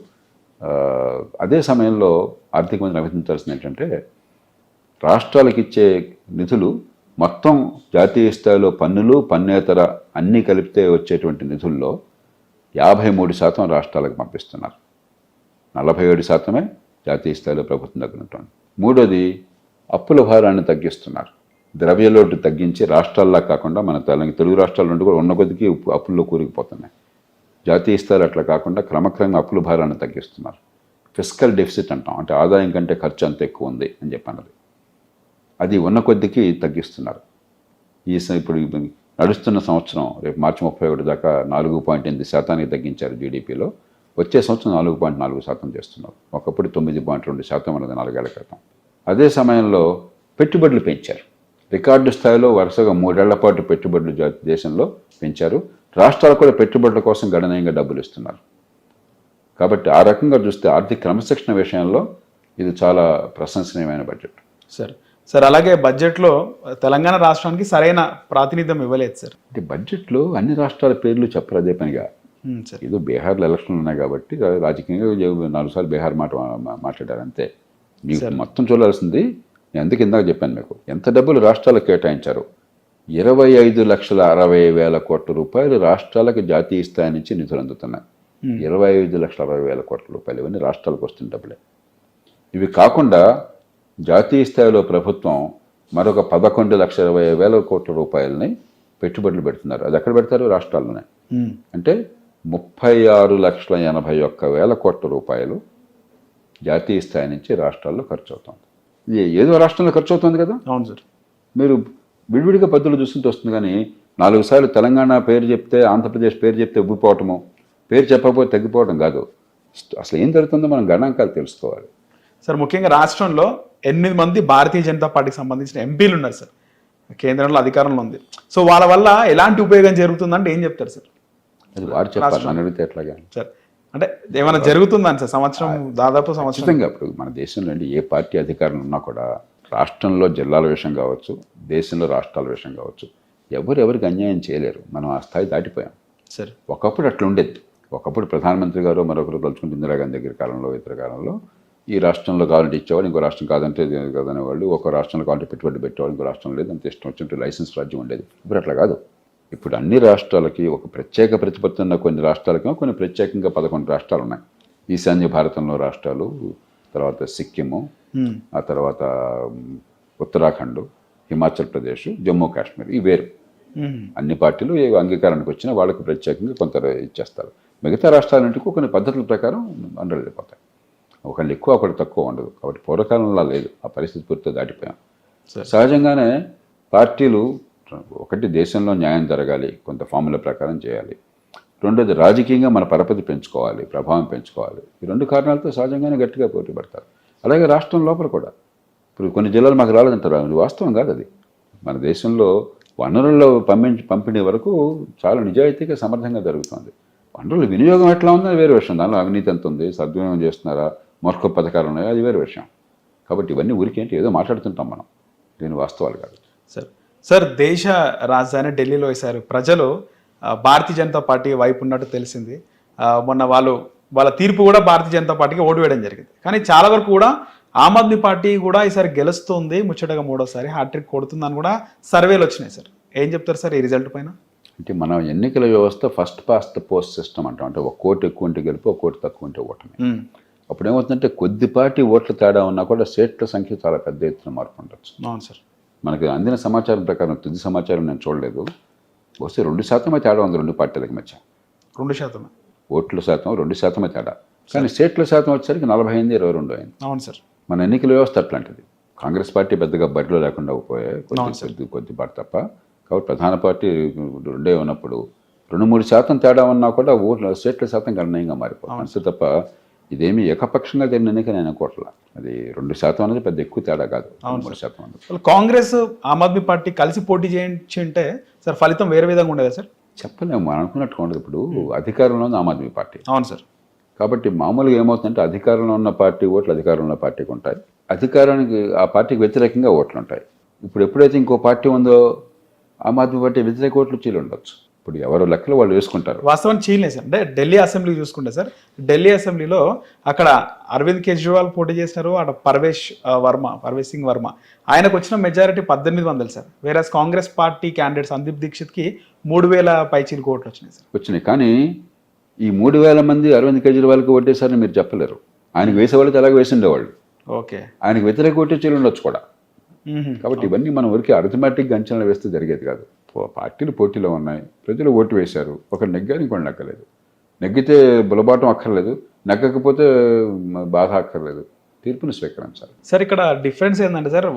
అదే సమయంలో ఆర్థిక మంత్రి అభినందించాల్సింది ఏంటంటే, రాష్ట్రాలకు ఇచ్చే నిధులు మొత్తం జాతీయ స్థాయిలో పన్నులు, పన్నేతర అన్నీ కలిపితే వచ్చేటువంటి నిధుల్లో 53% రాష్ట్రాలకు పంపిస్తున్నారు. 47% జాతీయ స్థాయిలో ప్రభుత్వం దగ్గర ఉంటుంది. మూడోది, అప్పుల భారాన్ని తగ్గిస్తున్నారు. ద్రవ్యలోటు తగ్గించి రాష్ట్రాల్లా కాకుండా మన తెలుగు రాష్ట్రాల నుండి కూడా ఉన్న కొద్దికి అప్పుల్లో కూరుకుపోతున్నాయి. జాతీయ స్థాయిలో అట్లా కాకుండా క్రమక్రమంగా అప్పుల భారాన్ని తగ్గిస్తున్నారు. ఫిస్కల్ డెఫిసిట్ అంటాం, అంటే ఆదాయం కంటే ఖర్చు అంత ఎక్కువ ఉంది అని చెప్పన్నది. అది ఉన్న కొద్దికి తగ్గిస్తున్నారు. ఇప్పుడు నడుస్తున్న సంవత్సరం రేపు మార్చి 31 దాకా 4.8% తగ్గించారు జీడిపిలో. వచ్చే సంవత్సరం 4.4% చేస్తున్నారు. ఒకప్పుడు 9.2% ఉన్నది 4 ఏళ్ల క్రితం. అదే సమయంలో పెట్టుబడులు పెంచారు. రికార్డు స్థాయిలో వరుసగా 3 ఏళ్ల పాటు పెట్టుబడులు దేశంలో పెంచారు. రాష్ట్రాలు కూడా పెట్టుబడుల కోసం గణనీయంగా డబ్బులు ఇస్తున్నారు. కాబట్టి ఆ రకంగా చూస్తే ఆర్థిక క్రమశిక్షణ విషయంలో ఇది చాలా ప్రశంసనీయమైన బడ్జెట్. సార్ అలాగే బడ్జెట్లో తెలంగాణ రాష్ట్రానికి సరైన ప్రాతినిధ్యం ఇవ్వలేదు సార్. అంటే బడ్జెట్లో అన్ని రాష్ట్రాల పేర్లు చెప్పరు అదే పనిగా. ఏదో బీహార్లో ఎలక్షన్లు ఉన్నాయి కాబట్టి రాజకీయంగా 4 సార్లు బీహార్ మాట్లాడారు అంతే. మీకు మొత్తం చూడాల్సింది నేను అందుకు ఇందాక చెప్పాను మీకు ఎంత డబ్బులు రాష్ట్రాలకు కేటాయించారు. 25,60,000 కోట్ల రూపాయలు రాష్ట్రాలకు జాతీయ స్థాయి నుంచి నిధులు అందుతున్నాయి. 25,60,000 కోట్ల రూపాయలు ఇవన్నీ రాష్ట్రాలకు వస్తున్న డబ్బులే. ఇవి కాకుండా జాతీయ స్థాయిలో ప్రభుత్వం మరొక 11,20,000 కోట్ల రూపాయలని పెట్టుబడులు పెడుతున్నారు. అది ఎక్కడ పెడతారు? రాష్ట్రాల్లోనే. అంటే 36,81,000 కోట్ల రూపాయలు జాతీయ స్థాయి నుంచి రాష్ట్రాల్లో ఖర్చు అవుతుంది. ఇది ఏదో రాష్ట్రంలో ఖర్చు అవుతుంది కదా. అవును సార్. మీరు విడివిడిగా పద్ధతులు చూస్తుంటే వస్తుంది, కానీ 4 సార్లు తెలంగాణ పేరు చెప్తే ఆంధ్రప్రదేశ్ పేరు చెప్తే ఉబ్బిపోవటము, పేరు చెప్పకపోతే తగ్గిపోవడం కాదు. అసలు ఏం జరుగుతుందో మనం గణాంకాలు తెలుసుకోవాలి సార్. ముఖ్యంగా రాష్ట్రంలో 8 మంది భారతీయ జనతా పార్టీకి సంబంధించిన ఎంపీలు ఉన్నారు సార్. కేంద్రంలో అధికారంలో ఉంది. సో వాళ్ళ వల్ల ఎలాంటి ఉపయోగం జరుగుతుందంటే ఏం చెప్తారు సార్? అది వారు చెప్పాలి, నన్ను అడిగితే ఎట్లాగా సార్. అంటే ఏమైనా జరుగుతుందని సార్ సంవత్సరం దాదాపు సంవత్సరం ఖచ్చితంగా ఇప్పుడు మన దేశంలో అంటే ఏ పార్టీ అధికారంలో ఉన్నా కూడా రాష్ట్రంలో జిల్లాల విషయం కావచ్చు, దేశంలో రాష్ట్రాల విషయం కావచ్చు, ఎవరికి అన్యాయం చేయలేరు. మనం ఆ స్థాయి దాటిపోయాం. సార్ ఒకప్పుడు అట్లా ఉండేది. ఒకప్పుడు ప్రధానమంత్రి గారు మరొకరు తలుచుకుంటే ఇందిరాగాంధీ దగ్గర కాలంలో ఇతర కాలంలో ఈ రాష్ట్రంలో కావాలంటే ఇచ్చేవాళ్ళు, ఇంకో రాష్ట్రం కాదంటే కాదనేవాళ్ళు. ఒక రాష్ట్రంలో కావాలంటే పెట్టుబడి పెట్టేవాళ్ళు, ఇంకో రాష్ట్రం లేదు. అంత ఇష్టం వచ్చినట్టు లైసెన్స్ రాజ్యం ఉండేది. ఇప్పుడు అట్లా కాదు. ఇప్పుడు అన్ని రాష్ట్రాలకి ఒక ప్రత్యేక ప్రతిపత్తి ఉన్న కొన్ని రాష్ట్రాలకి కొన్ని ప్రత్యేకంగా 11 రాష్ట్రాలు ఉన్నాయి. ఈశాన్య భారతంలో రాష్ట్రాలు, తర్వాత సిక్కిము, ఆ తర్వాత ఉత్తరాఖండ్, హిమాచల్ ప్రదేశ్, జమ్మూ కాశ్మీర్, ఈ వేరు. అన్ని పార్టీలు ఏ అంగీకారానికి వచ్చినా వాళ్ళకి ప్రత్యేకంగా కొంత ఇచ్చేస్తారు. మిగతా రాష్ట్రాలంటికి కొన్ని పద్ధతుల ప్రకారం అండలు వెళ్ళిపోతాయి. ఒకళ్ళు ఎక్కువ ఒకళ్ళు తక్కువ ఉండదు. కాబట్టి పూర్వకాలంలో లేదు. ఆ పరిస్థితి పూర్తిగా దాటిపోయాం. సహజంగానే పార్టీలు ఒకటి దేశంలో న్యాయం జరగాలి, కొంత ఫార్ములా ప్రకారం చేయాలి. రెండోది రాజకీయంగా మన పరపతి పెంచుకోవాలి, ప్రభావం పెంచుకోవాలి. ఈ 2 కారణాలతో సహజంగానే గట్టిగా పోటీ పడతారు. అలాగే రాష్ట్రం లోపల కూడా ఇప్పుడు కొన్ని జిల్లాలు మాకు రాలేదంటారు. అది వాస్తవం కాదు. అది మన దేశంలో వనరుల్లో పంపిణీ వరకు చాలా నిజాయితీగా సమర్థంగా జరుగుతుంది. వనరుల వినియోగం ఎట్లా ఉందో అది వేరే విషయం. దానిలో అవినీతి ఎంత ఉంది, సద్వినియోగం చేస్తున్నారా, మూర్ఖ పథకాలు ఉన్నాయో అది వేరే విషయం. కాబట్టి ఇవన్నీ ఊరికేంటి ఏదో మాట్లాడుతుంటాం మనం, దీని వాస్తవాలు కాదు. సార్ దేశ రాజధాని ఢిల్లీలో వేశారు. ప్రజలు భారతీయ జనతా పార్టీ వైపు ఉన్నట్టు తెలిసింది. మొన్న వాళ్ళ తీర్పు కూడా భారతీయ జనతా పార్టీకి ఓటు వేయడం జరిగింది. కానీ చాలా వరకు కూడా ఆమ్ ఆద్మీ పార్టీ కూడా ఈసారి గెలుస్తుంది, ముచ్చటగా 3వసారి హ్యాట్రిక్ కొడుతుందని కూడా సర్వేలు వచ్చినాయి. సార్ ఏం చెప్తారు సార్ ఈ రిజల్ట్ పైన? అంటే మన ఎన్నికల వ్యవస్థ first past the post system అంటాం. అంటే ఒక కోటి ఎక్కువ ఉంటే గెలుపు, ఒక కోటి తక్కువ ఉంటే ఓటమి. అప్పుడు ఏమవుతుందంటే కొద్దిపాటి ఓట్ల తేడా ఉన్నా కూడా సీట్ల సంఖ్య చాలా పెద్ద ఎత్తున మార్పు ఉండొచ్చు. అవును సార్. మనకి అందిన సమాచారం ప్రకారం, తుది సమాచారం నేను చూడలేదు, వస్తే 2% తేడా ఉంది 2 పార్టీలకు మధ్య. 2% ఓట్ల శాతం 2% తేడా. కానీ సీట్ల శాతం వచ్చేసరికి 48-22 అయింది. అవును సార్. మన ఎన్నికల వ్యవస్థ అట్లాంటిది. కాంగ్రెస్ పార్టీ పెద్దగా బరిలో లేకుండా పోయే కొద్దిపాటు తప్ప. కాబట్టి ప్రధాన పార్టీ 2 ఉన్నప్పుడు 2-3% తేడా ఉన్నా కూడా ఓట్ల సీట్ల శాతం గణనీయంగా మారిపోతుంది. అంతే తప్ప ఇదేమి ఏకపక్షంగా జరిగిన ఎన్నిక నేను అనుకోవట్లా. అది 2% అనేది పెద్ద ఎక్కువ తేడా కాదు. 3% అనేది. కాంగ్రెస్ ఆమ్ ఆద్మీ పార్టీ కలిసి పోటీ చేయించి ఉంటే సార్ ఫలితం వేరే విధంగా ఉండేదా సార్? చెప్పలేము, మనం అనుకున్నట్టుగా ఉండదు. ఇప్పుడు అధికారంలో ఉంది ఆమ్ ఆద్మీ పార్టీ. అవును సార్. కాబట్టి మామూలుగా ఏమవుతుందంటే అధికారంలో ఉన్న పార్టీ ఓట్లు అధికారంలో ఉన్న పార్టీకి ఉంటాయి, అధికారానికి ఆ పార్టీకి వ్యతిరేకంగా ఓట్లు ఉంటాయి. ఇప్పుడు ఎప్పుడైతే ఇంకో పార్టీ ఉందో ఆమ్ ఆద్మీ పార్టీ వ్యతిరేక ఓట్లు చీలు ఉండొచ్చు. ఇప్పుడు ఎవరు లెక్కలు వాళ్ళు వేసుకుంటారు. వాస్తవానికి చీలే సార్. అంటే ఢిల్లీ అసెంబ్లీ చూసుకుంటే సార్, ఢిల్లీ అసెంబ్లీలో అక్కడ అరవింద్ కేజ్రీవాల్ పోటీ చేసినారు, అక్కడ పర్వేష్ సింగ్ వర్మ ఆయనకు వచ్చిన మెజారిటీ 1800 సార్. వేరే కాంగ్రెస్ పార్టీ క్యాండిడేట్ సందీప్ దీక్షిత్కి 3000 పైచీలకు ఓట్లు వచ్చినాయి సార్. వచ్చినాయి. కానీ ఈ 3000 మంది అరవింద్ కేజ్రీవాల్కి ఓటేసారని మీరు చెప్పలేరు. ఆయనకు వేసేవాళ్ళకి అలాగే వేసిండేవాళ్ళు. ఓకే. ఆయనకు వ్యతిరేక ఓటే చీలు ఉండొచ్చు కూడా. కాబట్టి ఇవన్నీ మనం ఊరికి అర్థమెటిక్గా అంచనా వేస్తే జరిగేది కాదు. పార్టీలు పోటీలో ఉన్నాయి, ప్రజలు ఓటు వేశారు. ఒకరు నెగ్గారు, ఇంకోటి నెగ్గలేదు. నెగ్గితే బులబాటం అక్కర్లేదు, నెగ్గకపోతే బాధ అక్కర్లేదు, తీర్పును స్వీకరించాలి. సార్ ఇక్కడ డిఫరెన్స్ ఏంటంటే సార్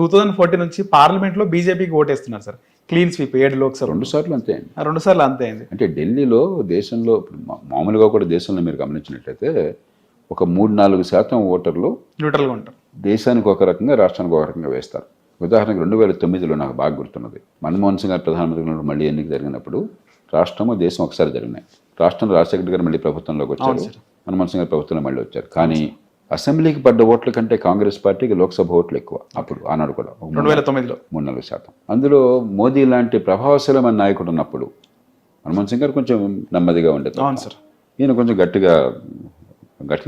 2014 నుంచి పార్లమెంట్లో బీజేపీకి ఓటేస్తున్నారు సార్. క్లీన్ స్వీప్ 7 లోక్సభ 2 సార్లు అంతే అయింది. 2 సార్లు అంతే అయింది. అంటే ఢిల్లీలో దేశంలో మామూలుగా కూడా దేశంలో మీరు గమనించినట్లయితే ఒక 3-4% ఓటర్లు న్యూట్రల్గా ఉంటారు. దేశానికి ఒక రకంగా, రాష్ట్రానికి ఒక రకంగా వేస్తారు. ఉదాహరణకు 2009లో నాకు బాగా గుర్తున్నది. మన్మోహన్ సింగ్ గారు ప్రధానమంత్రిగా మళ్ళీ ఎన్నిక జరిగినప్పుడు రాష్ట్రము దేశం ఒకసారి జరిగినాయి. రాష్ట్రంలో రాజశేఖర్ గారు మళ్ళీ ప్రభుత్వంలోకి వచ్చారు, మన్మోహన్ సింగ్ గారు ప్రభుత్వంలో మళ్ళీ వచ్చారు. కానీ అసెంబ్లీకి పడ్డ ఓట్ల కంటే కాంగ్రెస్ పార్టీకి లోక్సభ ఓట్లు ఎక్కువ. అప్పుడు ఆనాడు కూడా 2009లో 3-4%. అందులో మోదీ లాంటి ప్రభావశీలమైన నాయకుడు ఉన్నప్పుడు మన్మోహన్ సింగ్ గారు కొంచెం నెమ్మదిగా ఉండేది. అవును సార్. ఈయన కొంచెం గట్టి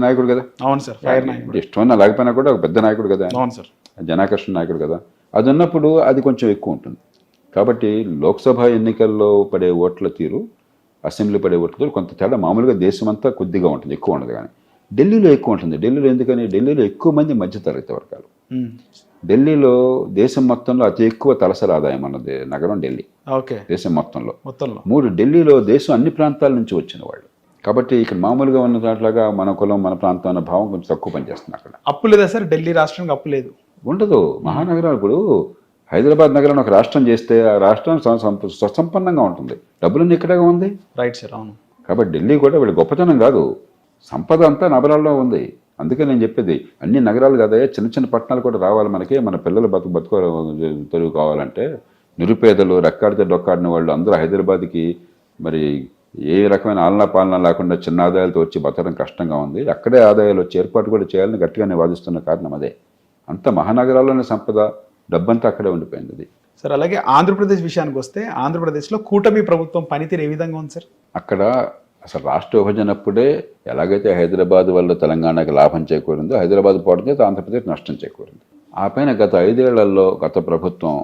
నాయకుడు కదా. అవును సార్. ఫైర్ నాయకుడు. ఇష్టమన్నా లేకపోయినా కూడా ఒక పెద్ద నాయకుడు కదా. అవును సార్. జనాకర్షణ నాయకుడు కదా. అది ఉన్నప్పుడు అది కొంచెం ఎక్కువ ఉంటుంది. కాబట్టి లోక్సభ ఎన్నికల్లో పడే ఓట్ల తీరు, అసెంబ్లీ పడే ఓట్ల తీరు కొంత తేడా. మామూలుగా దేశమంతా కొద్దిగా ఉంటుంది, ఎక్కువ ఉండదు. కానీ ఢిల్లీలో ఎక్కువ ఉంటుంది. ఢిల్లీలో ఎందుకని? ఢిల్లీలో ఎక్కువ మంది మధ్యతరగతి వర్గాలు. ఢిల్లీలో దేశం మొత్తంలో అతి ఎక్కువ తలసరి ఆదాయం అన్నది నగరం ఢిల్లీ. ఓకే. దేశం మొత్తంలో 3 ఢిల్లీలో దేశం అన్ని ప్రాంతాల నుంచి వచ్చిన వాళ్ళు. కాబట్టి ఇక్కడ మామూలుగా ఉన్న దాంట్లాగా మన కులం, మన ప్రాంతం అన్న భావం కొంచెం తక్కువ పనిచేస్తుంది. అక్కడ అప్పు లేదా సార్? ఢిల్లీ రాష్ట్రానికి అప్పు లేదు, ఉండదు. మహానగరాలు ఇప్పుడు హైదరాబాద్ నగరాన్ని ఒక రాష్ట్రం చేస్తే ఆ రాష్ట్రం స్వసంపన్నంగా ఉంటుంది. డబ్బులన్నీ ఇక్కడే ఉంది. Right sir. అవును. కాబట్టి ఢిల్లీ కూడా వీళ్ళ గొప్పతనం కాదు, సంపద అంతా నగరాల్లో ఉంది. అందుకే నేను చెప్పేది అన్ని నగరాలు కాదయ్యా, చిన్న చిన్న పట్టణాలు కూడా రావాలి మనకి. మన పిల్లలు బతుకు తెలుగు కావాలంటే నిరుపేదలు, రెక్కాడితే డొక్కాడిన వాళ్ళు అందరూ హైదరాబాద్కి మరి ఏ రకమైన ఆలనా పాలన లేకుండా చిన్న ఆదాయాలతో వచ్చి బతకడం కష్టంగా ఉంది. అక్కడే ఆదాయాలు వచ్చి ఏర్పాటు కూడా చేయాలని గట్టిగానే వాదిస్తున్న కారణం అదే. అంత మహానగరాల్లోని సంపద డబ్బంతా అక్కడే ఉండిపోయింది అది. సార్ అలాగే ఆంధ్రప్రదేశ్ విషయానికి వస్తే ఆంధ్రప్రదేశ్లో కూటమి ప్రభుత్వం పనితీరు ఏ విధంగా ఉంది సార్? అక్కడ అసలు రాష్ట్ర విభజనప్పుడే ఎలాగైతే హైదరాబాద్ వల్ల తెలంగాణకి లాభం చేకూరిందో హైదరాబాద్ పోవడం చేత ఆంధ్రప్రదేశ్ నష్టం చేకూరింది. ఆ పైన గత 5 ఏళ్లలో గత ప్రభుత్వం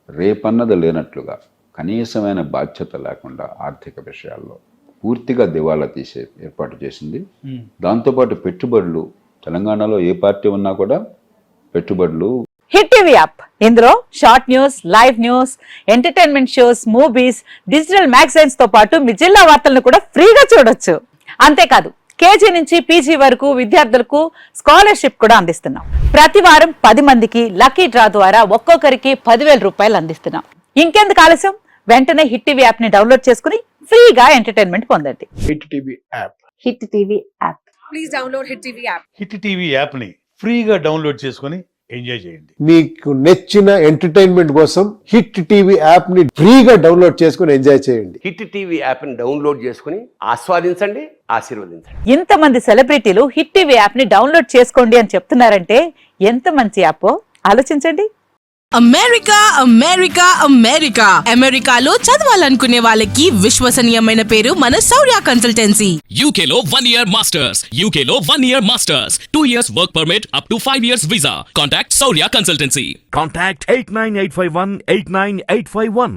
రేపన్నది లేనట్లుగా కనీసమైన బాధ్యత లేకుండా ఆర్థిక విషయాల్లో పూర్తిగా దివాళా తీసే ఏర్పాటు చేసింది. దాంతోపాటు పెట్టుబడులు తెలంగాణలో ఏ పార్టీ ఉన్నా కూడా పెట్టుబడులు. హిట్ టీవీ యాప్, ఇందులో short news, live news, entertainment shows, movies, digital magazines తో పాటు మీ జిల్లా వార్తలను కూడా ఫ్రీగా చూడొచ్చు. అంతేకాదు కేజీ నుంచి పీజీ వరకు విద్యార్థులకు స్కాలర్షిప్ కూడా అందిస్తున్నాం. ప్రతి వారం 10 మందికి లక్కీ డ్రా ద్వారా ఒక్కొక్కరికి 10,000 రూపాయలు అందిస్తున్నాం. ఇంకెందుకు ఆలస్యం, వెంటనే హిట్ టీవీ యాప్ ని డౌన్లోడ్ చేసుకుని ఫ్రీగా ఎంటర్టైన్మెంట్ పొందండి. Hit TV app. Hit TV app. Please download Hit TV app. Hit TV యాప్ని ఫ్రీగా డౌన్లోడ్ చేసుకొని ఎంజాయ్ చేయండి. మీకు నచ్చిన ఎంటర్టైన్మెంట్ కోసం హిట్ టీవీ యాప్ ని ఫ్రీగా డౌన్లోడ్ చేసుకుని ఎంజాయ్ చేయండి. హిట్ టీవీ యాప్ని డౌన్లోడ్ చేసుకుని ఆస్వాదించండి, ఆశీర్వదించండి. ఇంతమంది సెలబ్రిటీలు హిట్ టీవీ యాప్ ని డౌన్లోడ్ చేసుకోండి అని చెప్తున్నారంటే ఎంత మంచి యాప్ ఆలోచించండి. అమెరికా అమెరికా అమెరికా అమెరికాలో చదవాలనుకునే వాళ్ళకి విశ్వసనీయమైన పేరు మన శౌర్య కన్సల్టెన్సీ. UK లో 1 year masters. UK లో 1 year masters. 2 years work permit up to 5 years visa. Contact Saurya Consultancy. Contact 89851 89851.